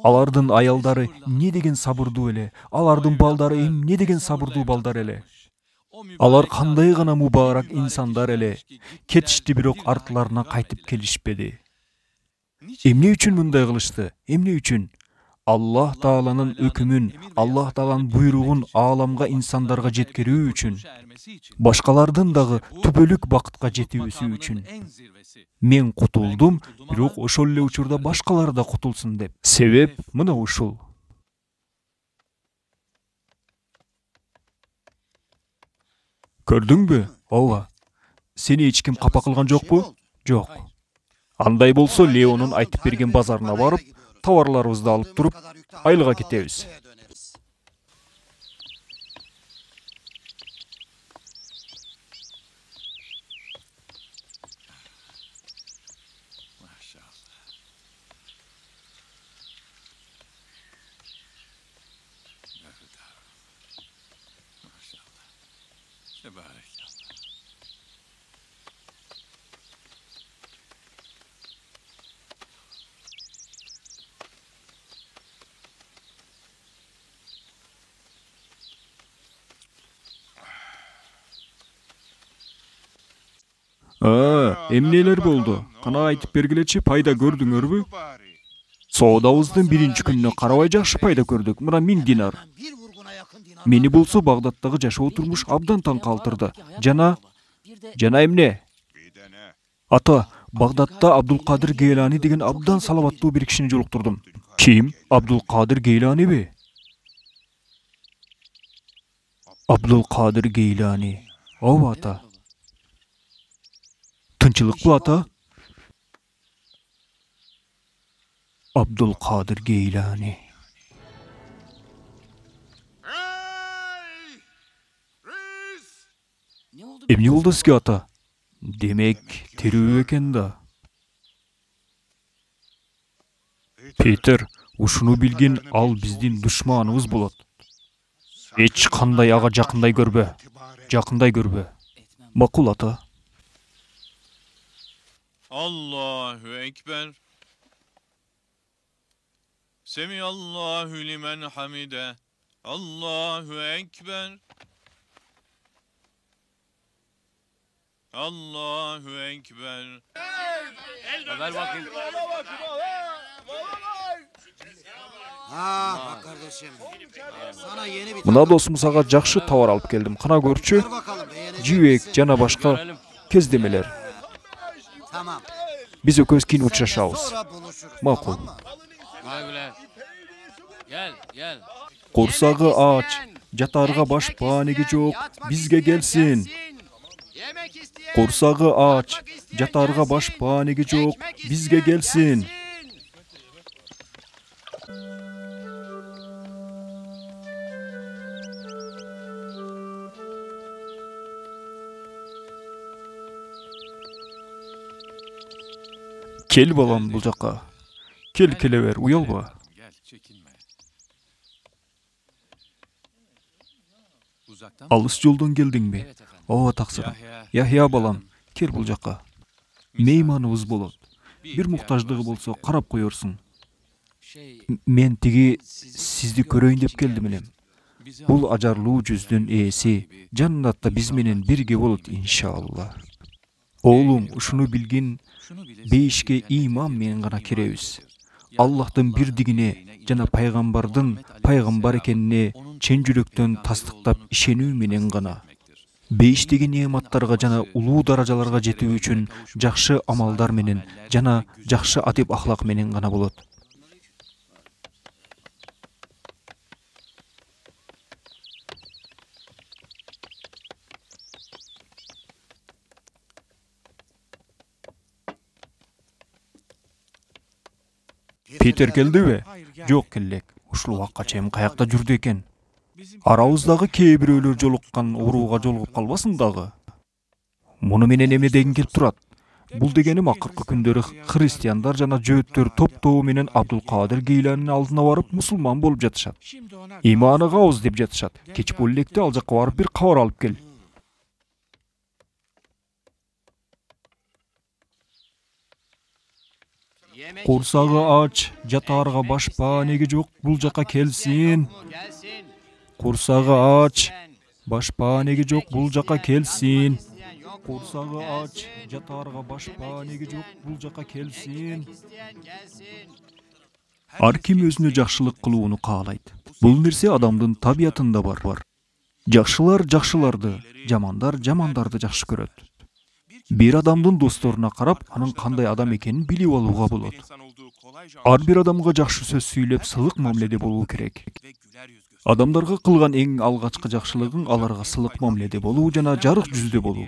Алардын аялдары эмне деген сабырдуу эле, алардын балдары эмне деген сабырдуу балдар эле. Алар кандай гана мубарак инсандар эле, кетишти бирок артларына кайтып келишпеди. Эмне үчүн мындай кылышты? Эмне үчүн? Аллах Тааланын өкүмүн, Аллах Тааланын буйругун ааламга инсандарга жеткирүү үчүн, башкалардын дагы түбөлүк бакытка жетүүсү үчүн. Мен кутулдум, бирок ошол эле учурда башкалар да кутулсун деп. Себеп мына ушул. Көрдүңбү? Ооба. Сени эч ким капа кылган жокпу? Жок. Андай болсо Леонун айтып берген базарына барып, товарларыбызды алып туруп, айылга кетебиз. Эмнелер болду? Кана айтып бергилечи, пайда көрдүңөрбү? Соодабыздын биринчи күнүнө карабай жакшы пайда көрдүк. Мына 1000 динар. Мени болсо Багдадтагы жашоо турмуш абдан таң калтырды. Жана эмне? Ата, Багдадта Абдулкадир Гейлани деген абдан салаваттуу бир кишини жолуктурдум. Ким? Абдулкадир Гейланиби? Абдулкадир Гейлани. Ооба ата. Тынчылыкпы ата? Абдулкадир Гейлани. Эмне болду сизге ата? Демек, тирүү экен да. Питер, ушуну билген ал биздин душманыбыз болот. Эч кандай ага жакындай көрбө. Жакындай көрбө. Макул ата. Allahu Ekber. Semiyallahu limen hamide. Allahu Ekber. Allahu Ekber. Ver bakayım. Bak kardeşim. Sana yeni bir Мына досумуз ага жакшы товар алып келдим. Кана көрчү. Жибек жана башка кездемелер. Tamam. Биз экөөбүз кийин учурашабыз. Sonra buluşuruz. Макул. Tamam mı? Gel. Курсагы ач, жатарга баш баанеги жок, бизге келсин. Курсагы ач, жатарга баш баанеги жок, бизге келсин. Кел балам бул жака. Келе бер, уялба. Gel, çekinme. Uzaktan Алыс жолдон келдиңби? Ооба таксырым. Яхия балам, кел бул жака. Мейманыбыз болот. Бир муктаждыгы болсо карап коерсуң. Мен тиги сизди көрөйүн деп келдим элем. Бул ажарлуу жүздүн ээси жаннатта биз менен бирге болот иншалла. Оğlum, ушуну билгин бейишке иман менен гана киребиз. Аллахтын бирдигине жана пайгамбардын пайгамбар экенине чен жүрөктөн тастыктап ишенүү менен гана. Бейиштеги неаматтарга жана улуу даражаларга жетүү үчүн жакшы амалдар менен жана жакшы адеп ахлак менен гана болот. Питер келдиби? Жок келек. Ушул убакка чейин каякта жүрдү экен? Арабыздагы кээ бирөөлөр жолуккан урууга жолугуп калбасын дагы. Муну менен эмне дегин келип турат? Бул дегеним акыркы күндөрү христиандар жана жөөттөр топтоо менен Абдулкадир Гейланинин алдына барып мусулман болуп жатышат. Иманы кабыз деп жатышат. Кеч бул электе ал жакка барып бир кабар алып кел. Курсагы ач, жатаарга башпа неге жок, бул жака келсин. Курсагы ач, башпа неге жок, бул жака келсин. Курсагы ач, жатаарга башпа неге жок, бул жака келсин. Ар ким өзүнө жакшылык кылууну каалайт. Бул нерсе адамдын табиятында бар. Жакшылар жакшыларды, жамандар жамандарды жакшы көрөт. Бир адамдын досторуна карап, анын кандай адам экенин билип алууга болот. Ар бир адамга жакшы сөз сүйлөп, сылык мамиледе болуу керек. Адамдарга кылган эң алгачкы жакшылыгың аларга сылык мамиледе болуу жана жарык жүздө болуу.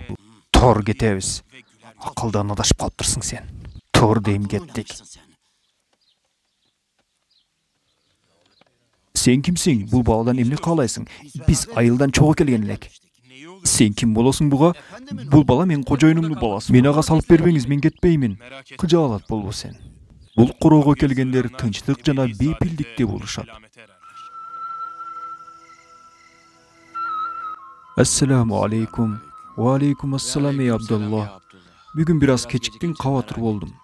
Тор кетебиз. Акылдан адашып калыптырсың сен. Тор дейм, кеттик. Сен кимсиң? Бул баладан эмне каалайсың? Биз айылдан чогуу келген элек. Сен ким болосуң буга? Бул бала менин кожоюнумдун баласы. Мени ага салып бербеңиз, мен кетпеймин. Кыжаалат болбу сен. Бул короого келгендер тынчтык жана бейпилдикте болушат. Ассаламу алейкум. Ва алейкум ассалам ey Абдулла. Бүгүн бир аз кечиктин, кабатыр болдум.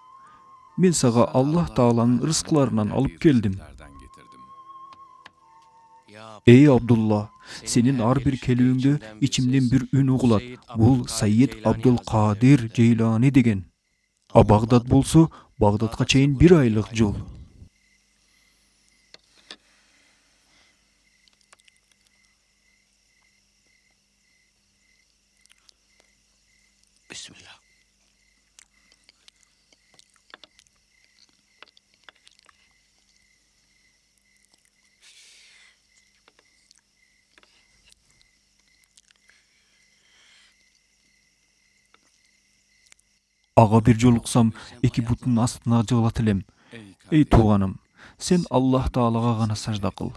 Мен сага Аллах Тааланын рызкыларынан алып келдим. Эй Абдулла, сенин ар бир келүүңдө ичимден бир үн угулат. Бул Сайид Абдул Кадир Джейлани деген. А Багдад болсо, Багдадка чейин 1 айлык жол. Bismillah. Ага бир жолуксам, эки бутун астына жыгылат элем. Эй тууганым, сен Аллах Таалага гана сажда кыл.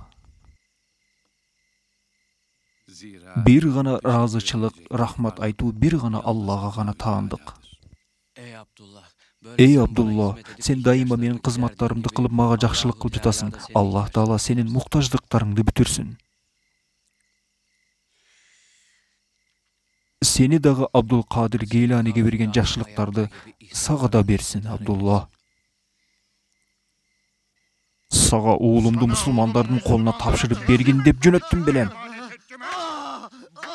Бир гана ыраазычылык, рахмат айтуу бир гана Аллага гана таандык. Эй Абдулла, сен дайыма менин кызматтарымды кылып мага жакшылык кылып жатасың. Аллах Таала сенин муктаждыктарыңды бүтүрсүн. Сени дагы Абдул Кадир Гейланиге берген жакшылыктарды сага да берсин, Абдулла. Сага уулумду мусулмандардын колуна тапшырып бергин деп жөнөттүм белем.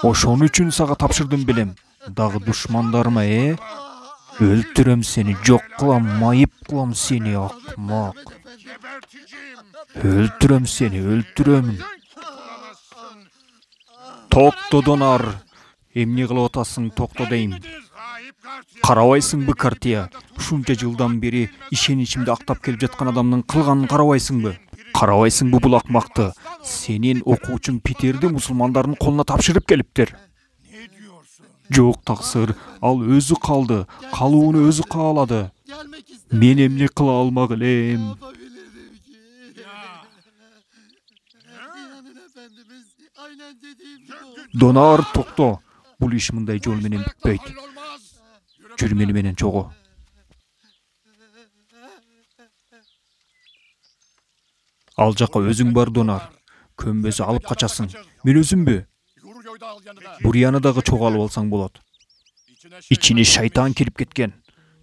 Ошон үчүн сага тапшырдым белем. Дагы душмандарыма, өлтүрөм сени, жок кылам, майып кылам сени, акмак. Өлтүрөм сени, өлтүрөм. Токто донар. Эмне кылып атасың, токто дейм. Карабайсыңбы, Картия? Ушунча жылдан бери ишеничимди актап келип жаткан адамдын кылганын карабайсыңбы? Карабайсыңбы бул акмакты? Сенин окуучуң Питерди мусулмандардын колуна тапшырып келиптир. Жок таксыр, ал өзү калды, калууну өзү каалады. Мен эмне кыла алмак элем? Донар, токто. Бул иш мындай жол менен бүтпөйт. Жүр мени менен чогуу. Ал жака өзүң бар, Донар. Көмбөсү алып качасың. Мен өзүмбү? Бурьяны дагы чогуу алып алсаң болот. Ичине шайтан кирип кеткен.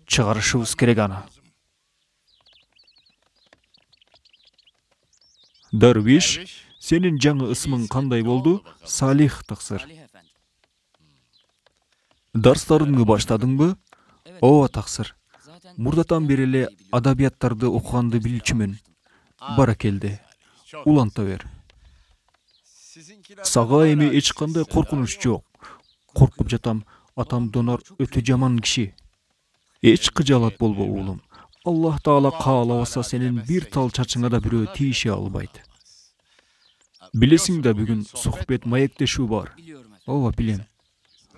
Чыгарышыбыз керек аны. Дарвиш, сенин жаңы ысмың кандай болду? Салих, таксыр. Дарстарыңды баштадыңбы? Ооба, таксыр. Мурдатан бери эле адабияттарды окуганды билчүмүн. Баракелде. Уланта бер. Сага эми эч кандай коркунуч жок. Коркуп жатам, атам Донар өтө жаман киши. Эч кыжаалат болбо, уулум. Аллах Таала каалабаса сенин бир тал чачыңа да бирөө тийише албайт. Билесиң да, бүгүн сухбет маектешүү бар. Ооба, билем.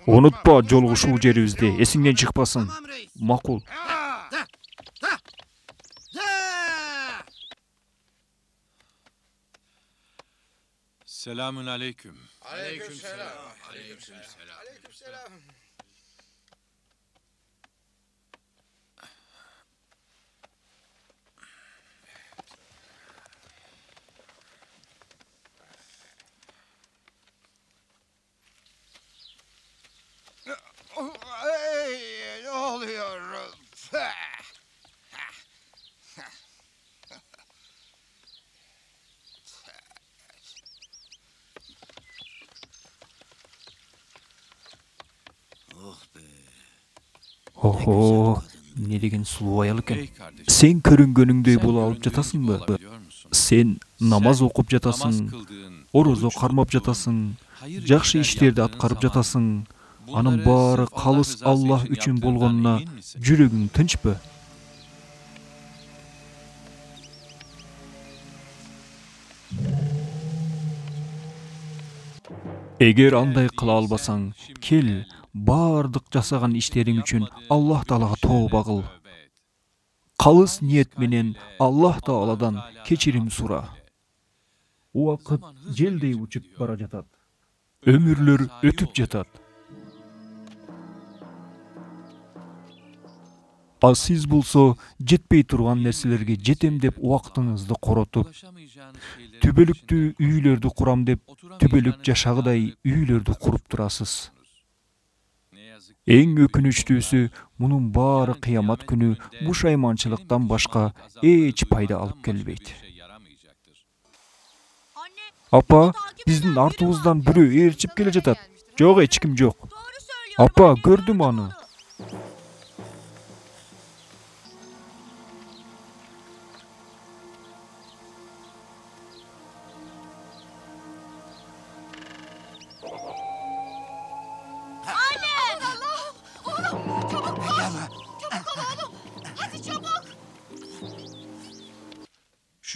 Унутпа жолугушуу жерибизди, эсиңден чыкпасын. Макул. Selamun aleyküm. Aleykümselam. Aleykümselam. Aleykümselam. Ne oluyor? Oho, ne деген sulu ayal eken. Ey kardeşim. Sen körüngönüngдөй sen bola alıp göründüğün jatasың gibi mı? olabiliyor musun? Sen namaz Sen okup jatasың, namaz kıldığın, orozo oruç кармап tuttuğun, жатасың, hayır жакшы işler иштерди yaptığın аткарып zaman жатасың. Анын bunları баары sırf Allah калыс rızası Аллах için үчүн yaptığından болгонуна emin misin? жүрөгүң тынчпы? Эгер андай кыла албасаң, кел, бардык жасаган иштериң үчүн Аллах Таалага тооба кыл. Калыс ниет менен Аллах Тааладан кечирим сура. Убакыт желдей учуп бара жатат. Өмүрлөр өтүп жатат. А сиз болсо жетпей турган нерселерге жетем деп убактыңызды коротуп, түбөлүктүү үйлөрдү курам деп түбөлүк жашагыдай үйлөрдү куруп турасыз. Эң өкүнүчтүүсү, мунун баары кыямат күнү бушайманчылыктан башка эч пайда алып келбейт. Апа, биздин артыбыздан бирөө ээрчип келе жатат. Жок, эч ким жок. Апа, көрдүм аны.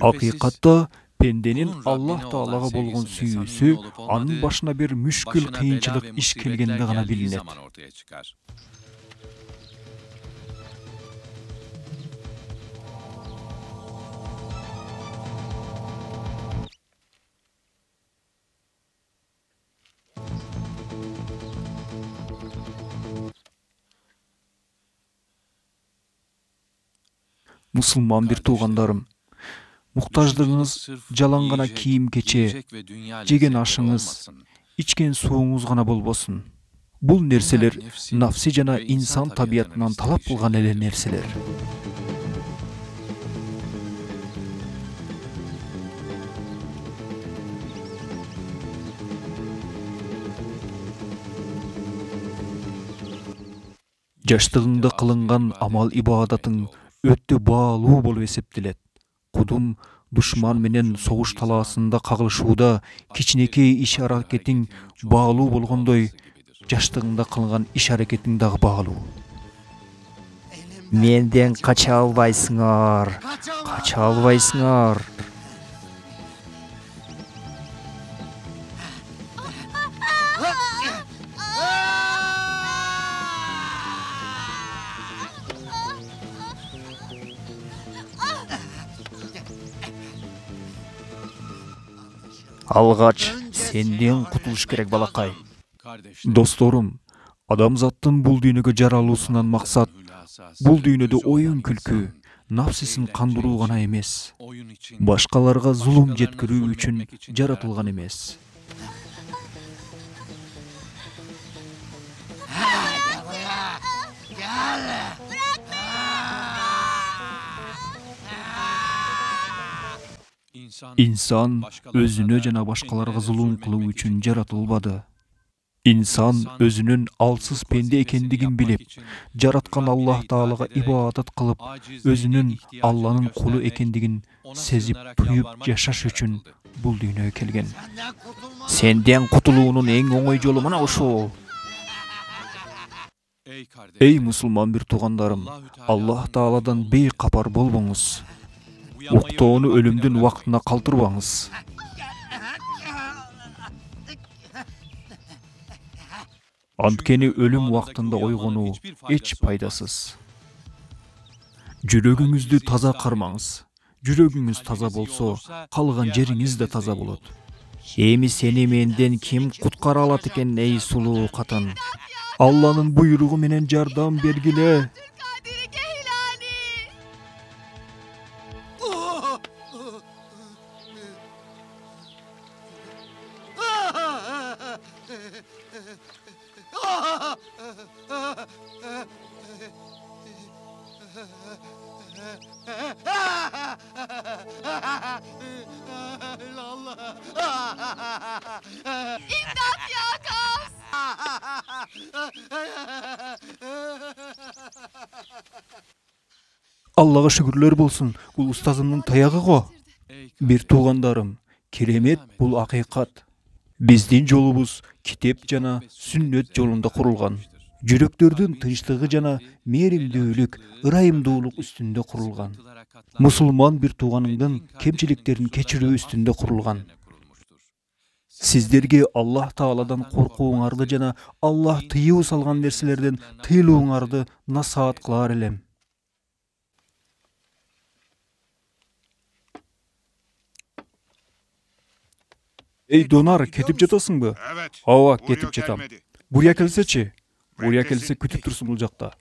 Акыйкатта пенденин Аллах Таалага болгон сүйүүсү анын башына бир мүшкүл кыйынчылык иш келгенде гана билинет. Мусулман бир туугандарым, муктаждыгыңыз жалаң гана кийим кече, жеген ашыңыз, ичкен сууңуз гана болбосун. Бул нерселер нафси жана инсан табиятынан талап кылган эле нерселер. Жаштыгыңда кылынган амал ибадатың өтө баалуу болуп эсептелет. Кудум душман менен согуш талаасында кагылышууда кичинекей иш аракетиң баалуу болгондой, жаштыгыңда кылган иш аракетиң дагы баалуу. Менден кача албайсыңар. Кача албайсыңар. Алгач сенден кутулуш керек, балакай. Досторум, адамзаттын бул дүйнөгө жаралуусунан максат бул дүйнөдө оюн күлкү, нафсисин кандыруу гана эмес, башкаларга зулум жеткирүү үчүн жаратылган эмес. Инсан өзүнө жана башкаларга зулум кылуу үчүн жаратылбады. Инсан өзүнүн алсыз пенде экендигин билип, жараткан Аллах Таалага ибадат кылып, өзүнүн Алланын кулу экендигин сезип, туюп жашаш үчүн бул дүйнөгө келген. Сенден кутулуунун эң оңой жолу мына ушул. Эй мусулман бир туугандарым, Аллах Тааладан бейкапар болбоңуз. Уктоону өлүмдүн убактына калтырбаңыз. Анткени өлүм убактында ойгонуу эч пайдасыз. Жүрөгүңүздү таза кармаңыз. Жүрөгүңүз таза болсо, калган жериңиз да таза болот. Эми сени менден ким куткара алат экен, эй сулуу катын? Алланын буйругу менен жардам бергиле. İmdat ya Kavs! Аллага шүгүрлөр болсун. Бул устазымдын таягы го. Бир туугандарым, керемет бул акыйкат. Биздин жолубуз китеп жана сүннөт жолунда курулган. Жүрөктөрдүн тынчтыгы жана мээримдүүлүк, ырайымдуулук үстүндө курулган. Мусулман бир тууганыңдын кемчиликтерин кечирүү үстүндө курулган. Сиздерге Аллах Тааладан коркууңарды жана Аллах тыюу салган нерселерден тыйлууңарды насаат кылар элем. Эй, Донар, кетип жатасыңбы? Evet. Ооба, Buraya кетип жатам. gelmedi. Буря келсечи? Буря келсе күтүп турсун бул жакта.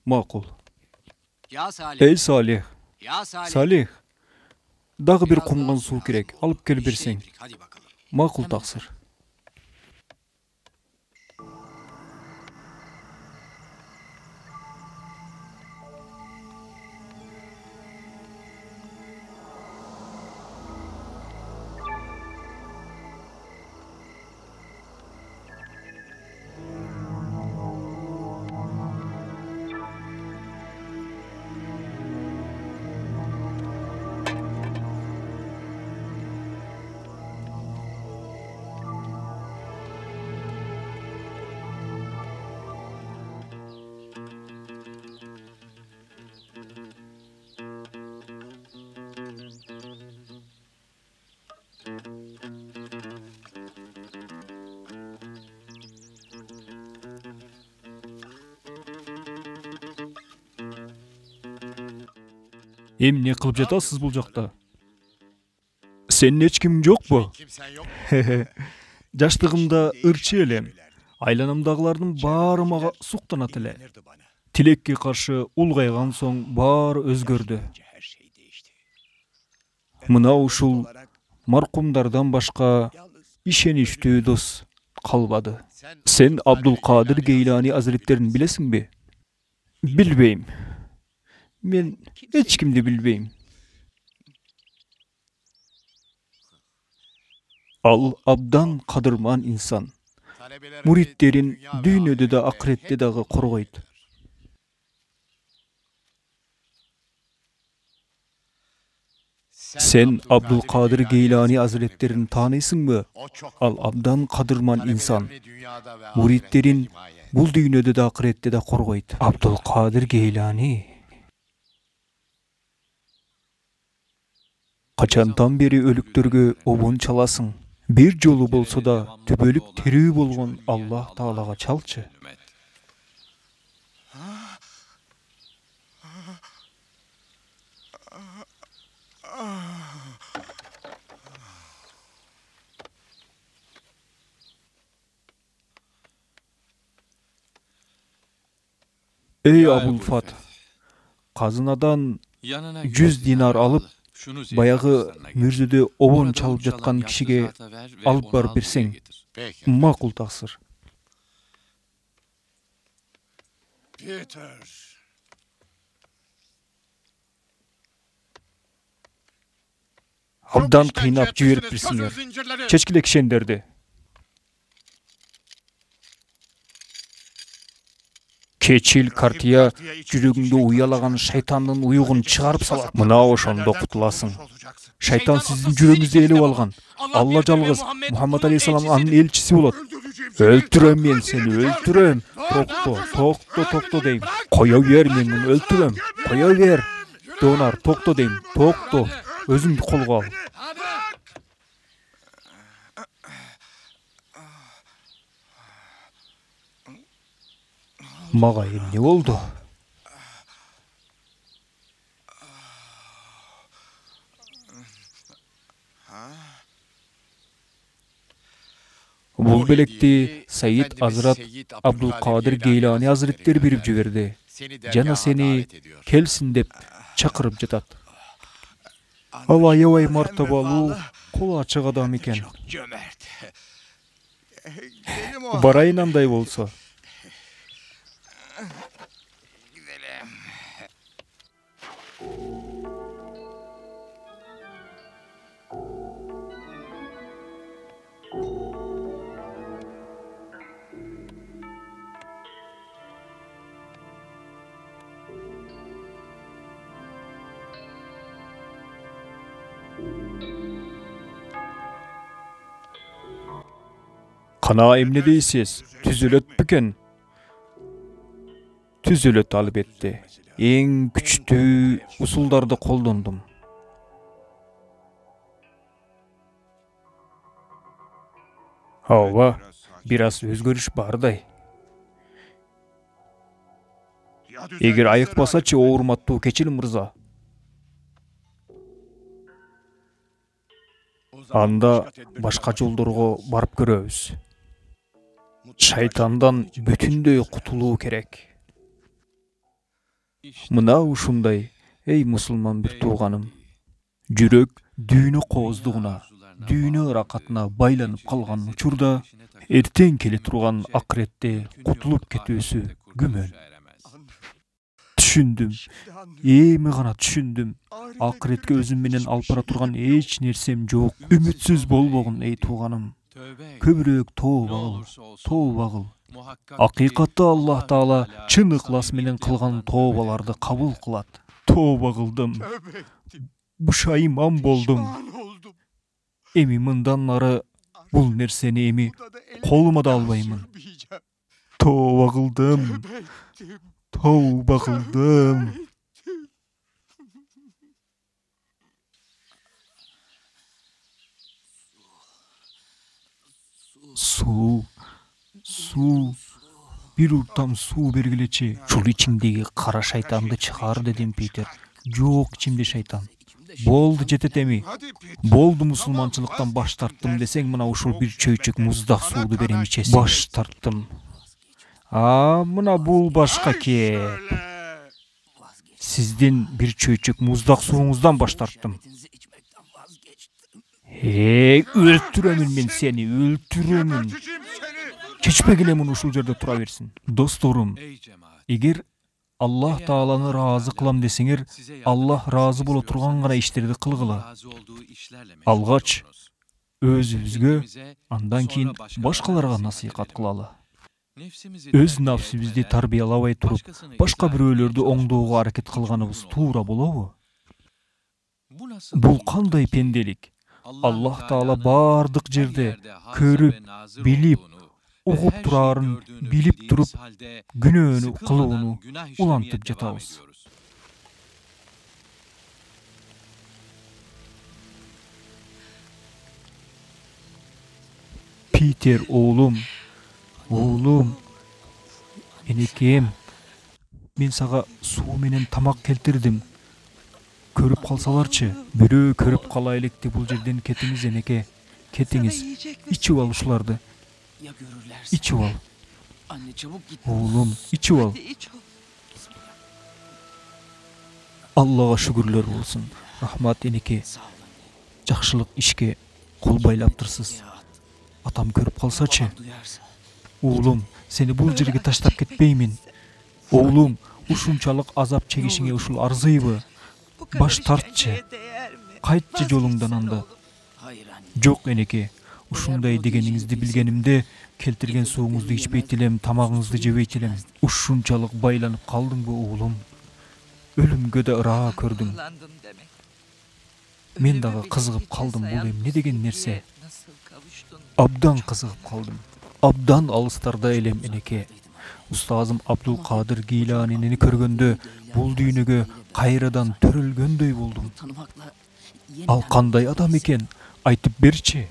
Макул. Ya Salih. Эй, Салих. Ya Salih. Салих. Дагы бир комгон суу керек. Алып келип Bir şey берсең. yaptık, hadi bakalım. Макул таксыр. Эмне кылып жатасыз бул жакта? Сенин эч кимиң жокпу? Kimsen yok. Жаштыгымда ырчы элем. Айланамдагылардын баары мага суктанат эле. Denirdi bana. Тилекке каршы улгайган соң баары өзгөрдү. Her şey değişti. Мына ушул Olarak маркумдардан башка yalnız ишеничтүү дос калбады. sen Сен Абдулкадыр Гейлани азиреттерин билесиңби? Билбейм. Мен эч кимди билбейм. Ал абдан кадырман инсан. talebelerini Муриттерин dünya ve дүйнөдө да ahirette акыретте hep дагы коргойт. Сен Абдулкадыр Гейлани азиреттерин тааныйсыңбы? O çok Ал абдан кадырман инсан. talebelerini dünyada ve Муриттерин ahirette himaye. бул дүйнөдө да акыретте да коргойт. Абдулкадыр Гейлани качантан бери өлүктөргө обун чаласың? Бир жолу болсо да түбөлүк тирүү болгон Аллах Таалага чалчы. Ey Абулфат, казынадан Yanına 100 dinar alıp, şunu баягы ziyaretine git. мүрзөдө обон Orada чалып onu çalan жаткан yaşlı кишиге zata ver ve алып onu барып al берсең, buraya getir. Peki. макул таксыр. Peter. Абдан Çok кыйнап işkence жиберип etmişsiniz, бирсиңер. çözün zincirleri. Чечкиле кишендерди. Keçил картия жүрөгүңдө уялаган шайтандын уюгун чыгарып салат. Мына ошондо кутуласың. Шайтан сиздин жүрөгүңүздү ээлеп алган. Алла жалгыз Мухаммад алейхиссалам анын элчиси болот. Өлтүрөм мен сени, өлтүрөм. Токто дейм. Кое бер, мен муну өлтүрөм. Кое бер. Донар, токто дейм. Токто. Өзүңдү колго ал. Мага эмне болду? Бул белекти Саид Азрат Абдулкадыр Гейлани азириттери берип жиберди. Жана сени келсин деп чакырып жатат. Ал аябай мартабалуу, колу ачык адам экен. Cömert. Gidelim o. Барайын андай болсо. Gidelim. Kana emne deysiz? Tüzülöt büken? Tüzülöt albetti. Eң küçtүү usulдарды колдондум. Ооба, biraz өзгөрүш бардай. Эгер айыкпасачы, урматтуу Кечил мырза. Анда башка жолдорго барып көрөбүз. Шайтандан бүтүндөй кутулуу керек. Мына ушундай, эй мусулман бир тууганым. Жүрөк дүйнө кооздугуна, дүйнө ыракатына байланып калган учурда, эртең келе турган акыретте кутулуп кетүүсү күмөн. Түшүндүм. Эми гана түшүндүм. Акыретке өзүм менен алып бара турган эч нерсем жок. Үмүтсүз болбогун, эй тууганым. Көбүрөөк тооба кыл. Акыйкатта Аллах Таала чын ыклас менен кылган тообаларды кабыл кылат. Тооба кылдым. Бушайман болдум. Эми мындан нары бул нерсени эми колума да албаймын. Тооба кылдым. Тооба кылдым. Суу. Бир уртам суу бергилечи. Ушул ичиңдеги кара шайтанды чыгар, дедим Питер. Жок, ичимде шайтан. Болду, жетет эми. Болду, мусулманчылыктан баш тарттым десең, мына ушул бир чөйчөк муздак сууду берем ичесиң. Баш тарттым. Мына бул башка кеп. Сиздин бир чөйчөк муздак сууңуздан баш тарттым. Өлтүрөмүн мен сени, өлтүрөмүн. Кечпегиле муну ушул жерде тура берсин. Досторум, эгер Аллах Тааланы разы кылам десеңер, Аллах разы боло турган гана иштерди кылгыла. Алгач өзүбүзгө, андан кийин башкаларга насыйкат кылалы. Өз нафсибизди тарбиялабай туруп, башка бирөөлөрдү оңдоого аракет кылганыбыз туура болобу? Бул кандай пенделик? Аллах Таала бардык жерде көрүп, билип, угуп турарын билип туруп, күнөөнү кылууну улантып жатабыз. Питер, оолум, энекем, мен сага суу менен тамак келтирдим. Көрүп калсаларчы? Бирөө көрүп кала электи, бул жерден кетиңиз, энеке. Кетиңиз. Ичип ал ушуларды. İçip al. Anne çabuk git. Oğlum, içip al. Allah'a şükürler olsun. Rahmat eneke. Жақшылық işke kol baylaптырсыз. Atam көрүп қалсачы. Oğlum, seni бул жерге таштап кетпеймин. Oğlum, ушунчалык азап чегишиңе ушул арзыйбы? Баш тартчы. Кайтчы жолуңдан анда. Жок энеке. Ушундай дегениңизди билгенимде, келтирген сууңузду ичпейт элем, тамагыңызды жебейт элем. Ушунчалык байланып калдыңбы, оолум? Өлүмгө да ыраа көрдүң. Мен дагы кызыгып калдым, бул эмне деген нерсе? Абдан кызыгып калдым. Абдан алыстарда элем, энеке. Устазым Абдул Кадыр Гейланини көргөндө, бул дүйнөгө кайрадан төрөлгөндөй болдум. Ал кандай адам экен? Айтып берчи.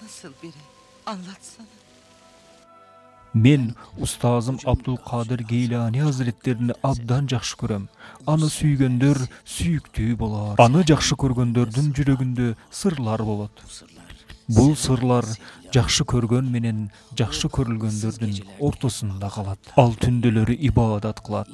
Nasıl biri? Anlatsana. Men устазым Абдул Кадыр Гейлани Hazretlerini абдан жакшы көрөм. Аны сүйгөндөр сүйүктүү болот. Аны жакшы көргөндөрдүн жүрөгүндө сырлар болот. Бул сырлар жакшы көргөн менен жакшы көрүлгөндөрдүн ортосунда калат. Ал түндөлөрү ибадат кылат.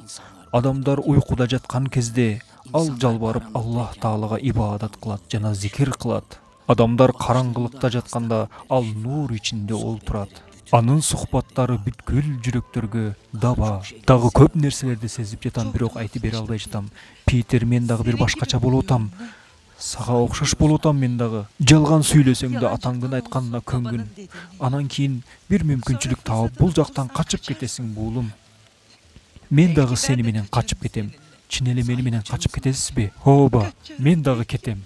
Адамдар уйкуда жаткан кезде ал жалбарып Аллах Таалага ибадат кылат жана зикир кылат. Адамдар караңгылыкта жатканда ал нур ичинде олтурат. Анын сухбаттары бүткүл жүрөктөргө даба. Дагы көп нерселерди сезип жатам, бирок айтып бере албай жатам. Питер, мен дагы бир башкача болуп атам. Сага окшош болуп атам мен дагы. Жалган сүйлөсөң да атаңдын айтканына көнгүн. Анан кийин бир мүмкүнчүлүк таап бул жактан качып кетесиң, буулум. Мен дагы сени менен качып кетем. Чын эле мени менен качып кетесизби? Ооба, мен дагы кетем.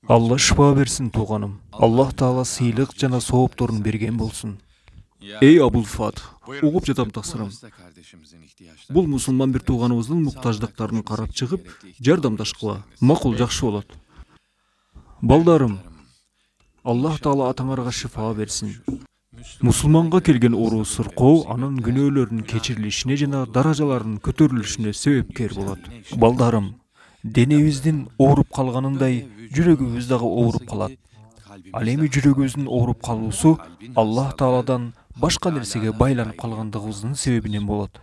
Алла шифа берсин тууганым. Аллах Таала сыйлык жана соопторун берген болсун. Эй Абул Фат, угуп жатам тақсырым. Бул мусулман бир тууганыбыздын муктаждыктарын карап чыгып, жардамдашкыла. Макул, жакшы болот. Балдарым, Аллах Таала атаңарга шифа берсин. Мусулманга келген ору сыркоо анын күнөөлөрүнүн кечирилишине жана даражаларынын көтөрүлүшүнө себепкер болот. Балдарым, денебиздин ооруп калганындай жүрөгүбүз дагы ооруп калат. Ал эми жүрөгүбүздүн ооруп калуусу Аллах Тааладан башка нерсеге байланып калгандыгыбыздын себебинен болот.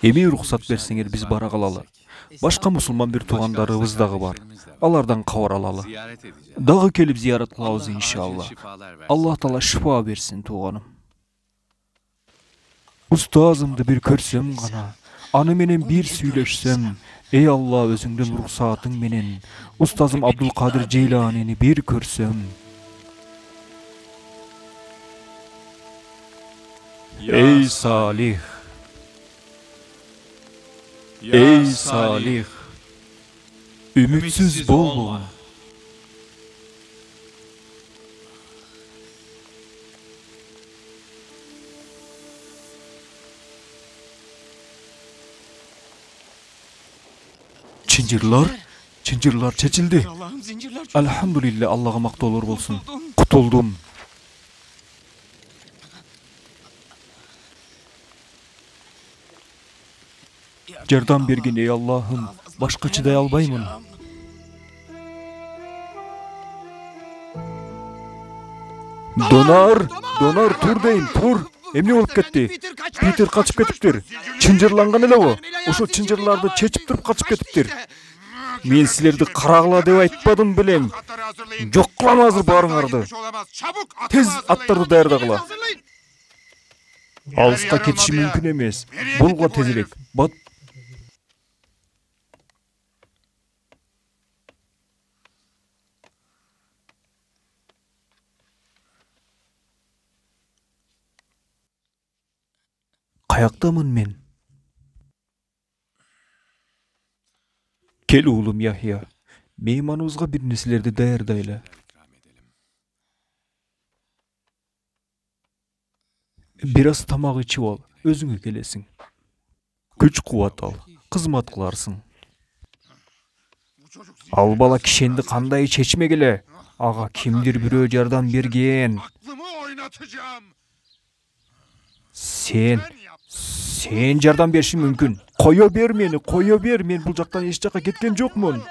Эми уруксат берсеңер биз бара калалы. Башка мусулман бир туугандарыбыз дагы бар. Алардан кабар алалы. Дагы келип зыярат кылабыз иншалла. Аллах Таала шифа берсин тууганым. Устазымды бир көрсөм гана, аны менен бир сүйлөшсөм, эй Алла өзүңдүн уруксатың менен устазым Абдул Кадыр Джейланини бир көрсөм. Эй Салих, эй Салих, үмүтсүз болма. Чынжырлар чечилди. Allah'ım zincirler çok. Alhamdulillah, Allah'a maqtoolor bolsun. Кутулдум. Жардам берген ey Allah'ım, başka çıday albayмын. Донар, тур дейм, тур. Эмне болуп кетти? Питер качып кетиптир. Чынжырланган эле го. Ошо чынжырларды чечип туруп качып кетиптир. Мен силерди карагыла деп айтпадым белем. Жок кылам азыр баарыңарды. Тез аттарды даярдагыла. Алыска кетиши мүмкүн эмес. Булга тезирээк. Каяктамын мен? Кел уулум Яхья. Мейманыбызга бир нерселерди даярдайлы. Бир аз тамак ичип ал, өзүңө келесиң. Күч кубат ал, кызмат кыларсың. Ал бала кишенди кандай чечмегиле. Ага кимдир бирөө жардам берген. Сен жардам беришиң мүмкүн. Кое бер, мен бул жактан эч жакка кеткен жокмун.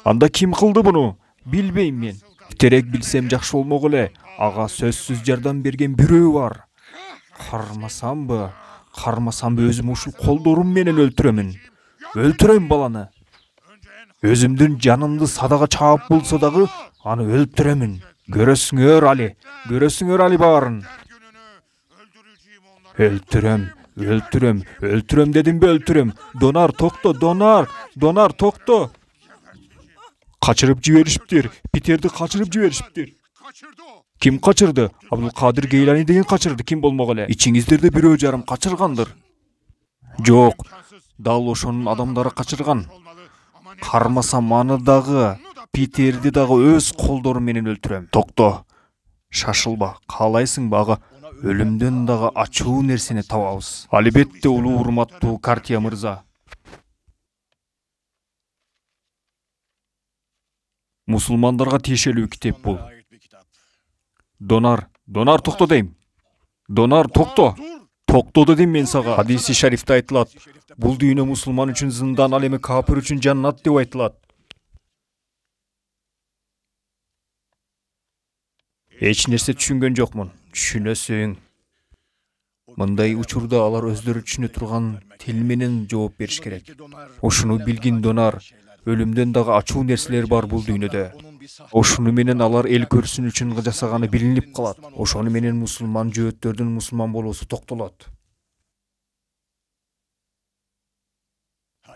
Анда ким кылды буну? Билбейм мен. Терек билсем жакшы болмок эле. Ага сөзсүз жардам берген бирөө бар. Кармасамбы өзүм ушул колдорум менен өлтүрөм баланы. Өзүмдүн жанымды садага чаап болсо дагы аны өлтүрөмүн. Көрөсүңөр али баарын. Өлтүрөм дедимби, өлтүрөм. Донар токто. Качырып жиберишиптир. Питерди качырып жиберишиптир. Ким качырды? Абдул Кадыр Гейлани деген качырды, ким болмок эле. Ичиңиздерде бирөө жарым качыргандыр. Жок, дал ошонун адамдары качырган. Кармасам аны дагы, Питерди дагы өз колдорум менен өлтүрөм. Токто. Шашылба, каалайсыңбы ага? Өлүмдөн дагы ачуу нерсени табабыз. Албетте улуу урматтуу Картия мырза. Мусулмандарга тиешелүү китеп бул. Донар токто дейм. Токто дедим мен сага. Хадиси шарифте айтылат. Бул дүйнө мусулман үчүн зындан, ал эми капыр үчүн жаннат деп айтылат. Эч нерсе түшүнгөн жокмун. Түшүнөсүң. Мындай учурда алар өздөрү түшүнө турган тил менен жооп бериш керек. Ошуну билгин Донар. Өлүмдөн дагы ачуу нерселер бар бул дүйнөдө. Ошуну менен алар эл көрсүн үчүн жасаганы билинип калат. Ошону менен мусулман жөөттөрдүн мусулман болуусу токтолот.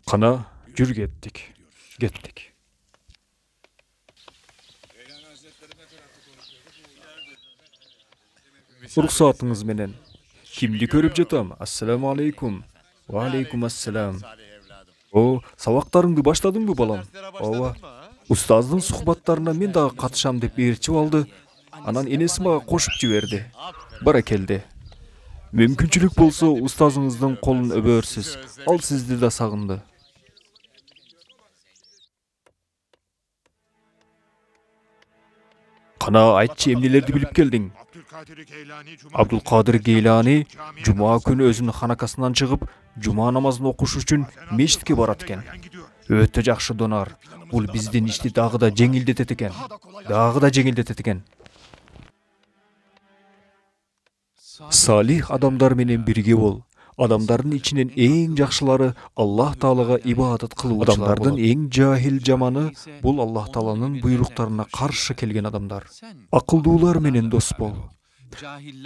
Кана, жүр кеттик. Уруксатыңыз менен. Кимди көрүп жатам? Ассаламу алейкум. Ва алейкум ассалам. О, сабактарыңды баштадыңбы балам? Ооба. Устаздын сухбаттарына мен дагы катышам деп ээрчип алды. Анан энеси мага кошуп жиберди. Баракелде. Мүмкүнчүлүк болсо устазыңыздын колун өбөрсүз. Ал сизди да сагынды. Кана айтчы, эмнелерди билип келдиң? Абдулкадыр Гейлани жума күнү өзүнүн ханакасынан чыгып, жума намазын окуш үчүн мечитке барат экен. Өтө жакшы донар. Бул биздин ишти дагы да жеңилдетет экен. Салих адамдар менен бирге бол. Адамдардын ичинен эң жакшылары Аллах Таалага ибадат кылуучулар. Адамдардын эң жахил жаманы бул Аллах Тааланын буйруктарына каршы келген адамдар. Акылдуулар менен дос бол.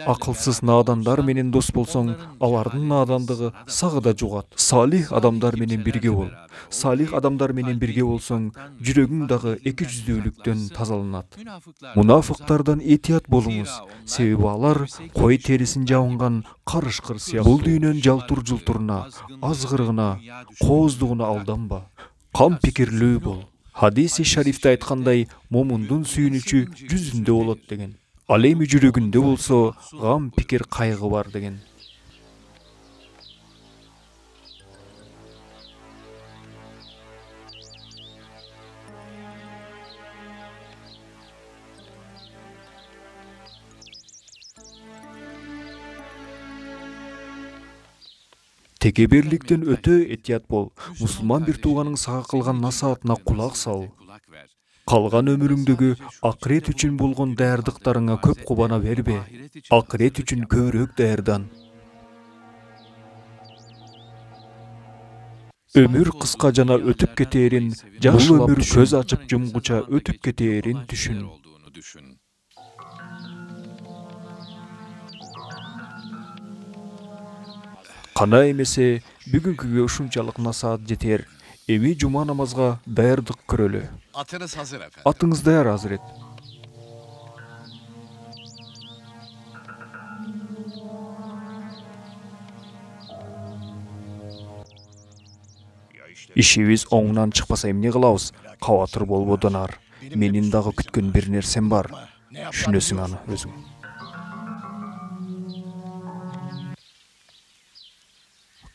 Акылсыз надандар менен дос болсоң, алардын надандыгы сагы да жугат. Салих адамдар менен бирге бол. Салих адамдар менен бирге болсоң, жүрөгүң дагы эки жүздүүлүктөн тазаланат. Мунафыктардан этият болуңуз, себеби алар кой терисин жабынган карышкыр сыяктуу. Бул дүйнөнүн жалтур-жултуруна, азгырыгына, кооздугуна алданба. Кам пикирлүү бол. Хадиси шарифте айткандай, момундун сүйүнүчү жүзүндө болот деген. Ал эми жүрөгүндө болсо, гам пикир кайгы бар деген. Текеберликтен өтө этият бол. Мусулман бир тууганың сага кылган насаатына кулак сал. Калган өмүрүңдөгү акырет үчүн болгон даярдыктарыңа көп кубана бербе. Акырет үчүн көбүрөөк даярдан. Өмүр кыска жана өтүп кетээрин, бул өмүр көз ачып жумгуча өтүп кетээрин түшүн. Кана эмесе, бүгүнкүгө ушунчалык насаат жетер. Эми жума намазга даярдык көрөлү. Atınız hazır efendim. Атыңыз даяр, Азырет. Ишибиз оңунан чыкпаса эмне кылабыз? Кабатыр болбо, донар. Менин дагы күткөн бир нерсем бар. Түшүнөсүң аны өзүң.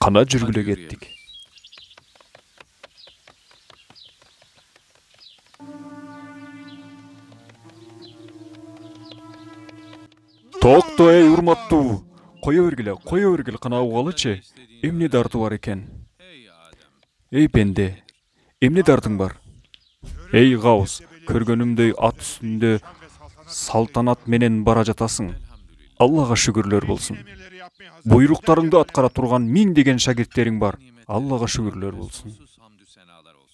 Кана жүргүлө кеттик. Токто, эй урматтуу. Кое бергиле, кана угалычы. Эмне дарты бар экен? Эй пенде, эмне дартың бар? Эй Гаус, көргөнүмдөй ат үстүндө салтанат менен бара жатасың. Аллага шүгүрлөр болсун. Буйруктарыңды аткара турган 1000 деген шагирттериң бар. Аллага шүгүрлөр болсун.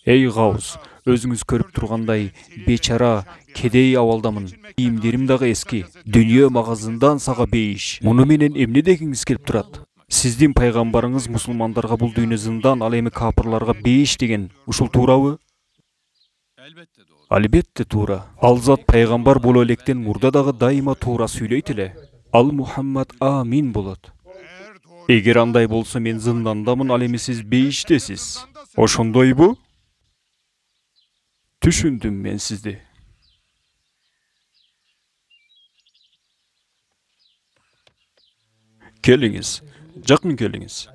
Эй Гаус, өзүңүз көрүп тургандай бечара, кедей абалдамын. Кийимдерим дагы эски. Дүйнө магазындан сага бейиш. Муну менен эмне дегиңиз келип турат? Сиздин пайгамбарыңыз мусулмандарга бул дүйнө зындан, ал эми капырларга бейиш деген. Ушул туурабы? Албетте туура. Ал зат пайгамбар боло электен мурда дагы дайыма туура сүйлөйт эле. Ал Мухаммад амин болот. Эгер андай болсо мен зындандамын, ал эми сиз бейиштесиз. Ошондойбу? Түшүндүм мен сизди. Келиңиз, жакын келиңиз.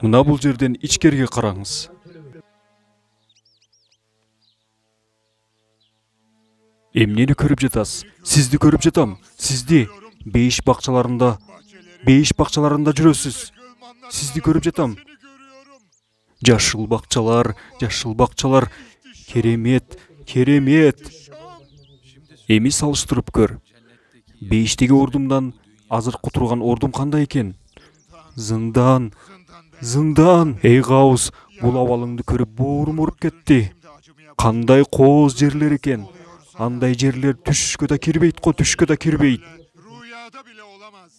Мына бул жерден ичкерге караңыз. Эмнени көрүп жатасыз? Сизди көрүп жатам. Сизди бейиш бакчаларында жүрөсүз. Сизди көрүп жатам. Жашыл бакчалар. Керемет. Эми салыштырып көр. Бейиштеги ордумдан азыркы турган ордум кандай экен? Зындан. Эй Гаус, бул абалыңды көрүп боорум уруп кетти. Кандай кооз жерлер экен. Андай жерлер түшкө да кирбейт го, Rüyada bile olamaz.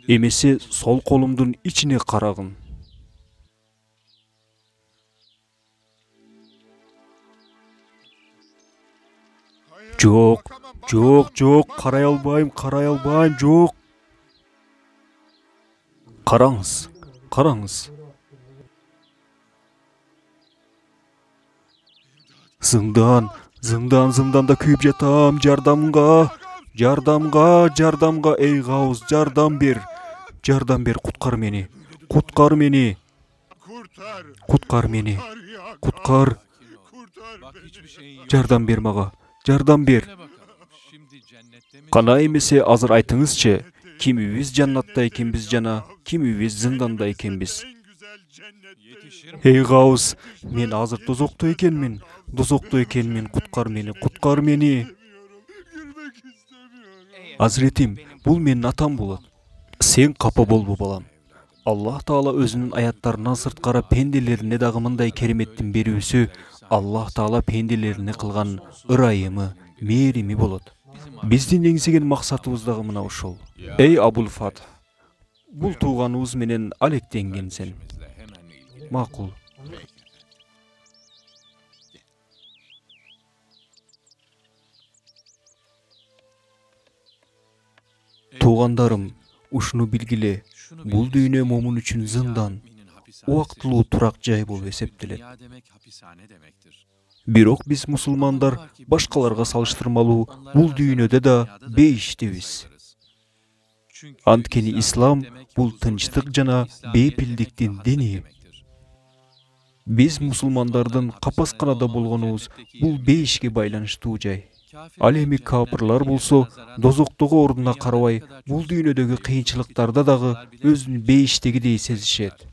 Эмесе сол колумдун ичине карагын. Жок, карай албайм, жок. Караңыз, караңыз. Зыңданда күйүп жатам. Жардамга, ey Gavuz, жардам бер, куткар мени. Kurtar. Куткар мени. Ya. Куткар. Kurtar Bak beni. hiçbir şeyin yok. Жардам бер мага. Жардам бер. Söyle bakalım. Şimdi cennette mi? Кана эмесе азыр айтыңызчы, кимибиз жаннатта экенбиз жана кимибиз зынданда экенбиз? En güzel cennet. Yetişir mi? Ey Gavuz, мен азыр дозокто экенмин. Куткар мени. Girmek istemiyorum. Азиретим, бул менин атам болот. Сен капа болбо балам. Аллах Таала өзүнүн аяттарынан сырткары пенделерине дагы мындай кереметтин берүүсү, Аллах Таала пенделерине кылган ырайымы, мээрими болот. Биздин эңсеген максатыбыз дагы мына ушул. Эй Абул Фат, бул тууганыбыз менен алектенгенсен. İşimizle hemen ilgili. Макул. Туугандарым, ушуну билгиле, Şunu бул biliriz дүйнө ki, момун үчүн dünya зындан, müminin hapishanesi. убактылуу турак жай болуп эсептелет. Dünya demek hapishane demektir. Бирок биз мусулмандар башкаларга салыштырмалуу бул дүйнөдө да бейиштибиз. Çünkü Анткени İslam ислам demek бул huzur тынчтык demek, жана İslamiyet бейпилдиктин demek дини. demektir. Биз мусулмандардын капасканада болгонубуз бул бейишке байланыштуу жай. Ал эми капырлар болсо дозоктогу ордуна карабай, бул дүйнөдөгү кыйынчылыктарда дагы өзүн бейиштегидей сезишет.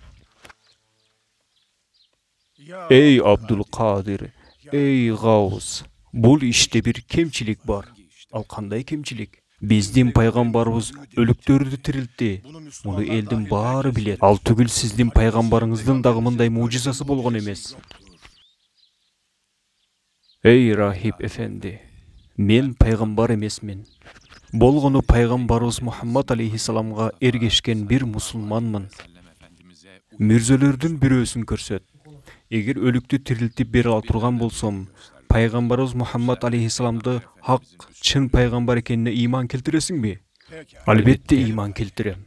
Ya. Эй Абдул Кадир, эй Гауз, бул иште бир кемчилик бар. Ал кандай кемчилик? Биздин пайгамбарыбыз өлүктөрдү тирилтти. Муну элдин баары билет. Ал түгүл сиздин пайгамбарыңыздын дагы мындай мужизасы болгон эмес. Эй Рахип эфенди, мен пайгамбар эмесмин. Болгону пайгамбарыбыз Мухаммад алейхиссаламга эргешкен бир мусулманмын. Мирзөлөрдүн бирөөсүн көрсөт. Эгер өлүктү тирилтип бере ала турган болсом, пайгамбарыбыз Мухаммад алейхиссаламды хак, чын пайгамбар экенине ыйман келтиресиңби? Албетте ыйман келтирем.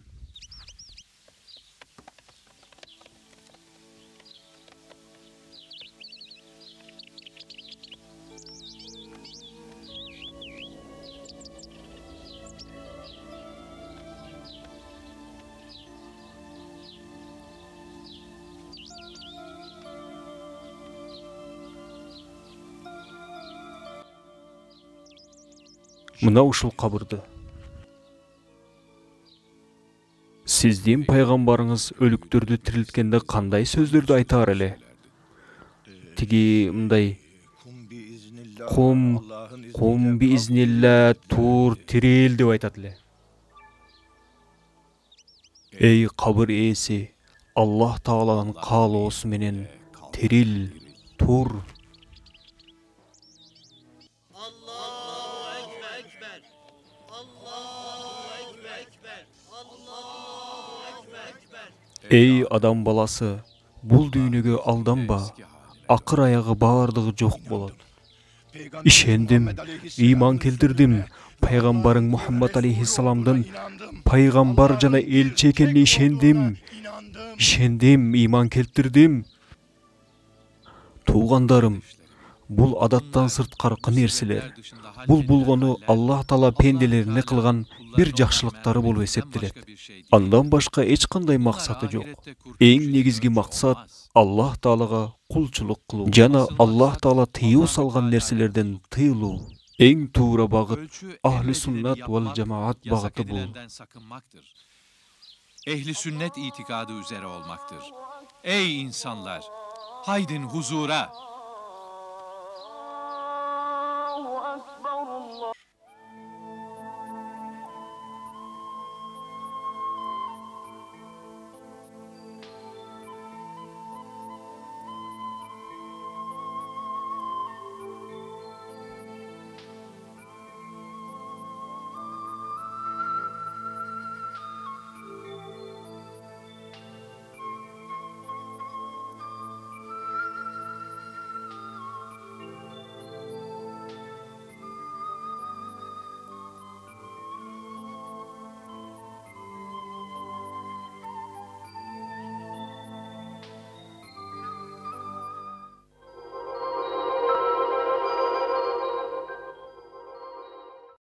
Мына ушул кабырды. Сиздин пайгамбарыңыз өлүктөрдү тирилткенде кандай сөздөрдү айтар эле? Тиги мындай: Кум биизнилла тур тирил деп айтат эле. Эй кабыр ээси, Аллах Тааланын каалоосу менен тирил, тур. Эй адам баласы, бул дүйнөгө алданба. Акыр аягы баардыгы жок болот. Ишендим, ыйман келтирдим. Пайгамбарың Мухаммад алейхиссаламдын пайгамбар жана элчи экенине ишендим. Ыйман келтирдим. Туугандарым, бул адаттан сырткаркы нерселер. Бул болгону Аллах Таала пенделерине кылган бир жакшылыктары болуп эсептелет. Андан башка эч кандай максаты жок. Эң негизги максат Аллах Таалага кулчулук кылуу жана Аллах Таала тыюу салган нерселерден тыйылуу. Эң туура багыт Ахли Суннат вал Жамаат багыты бул. Ehli sünnet itikadı üzere olmaktır. Ey insanlar, haydin huzura,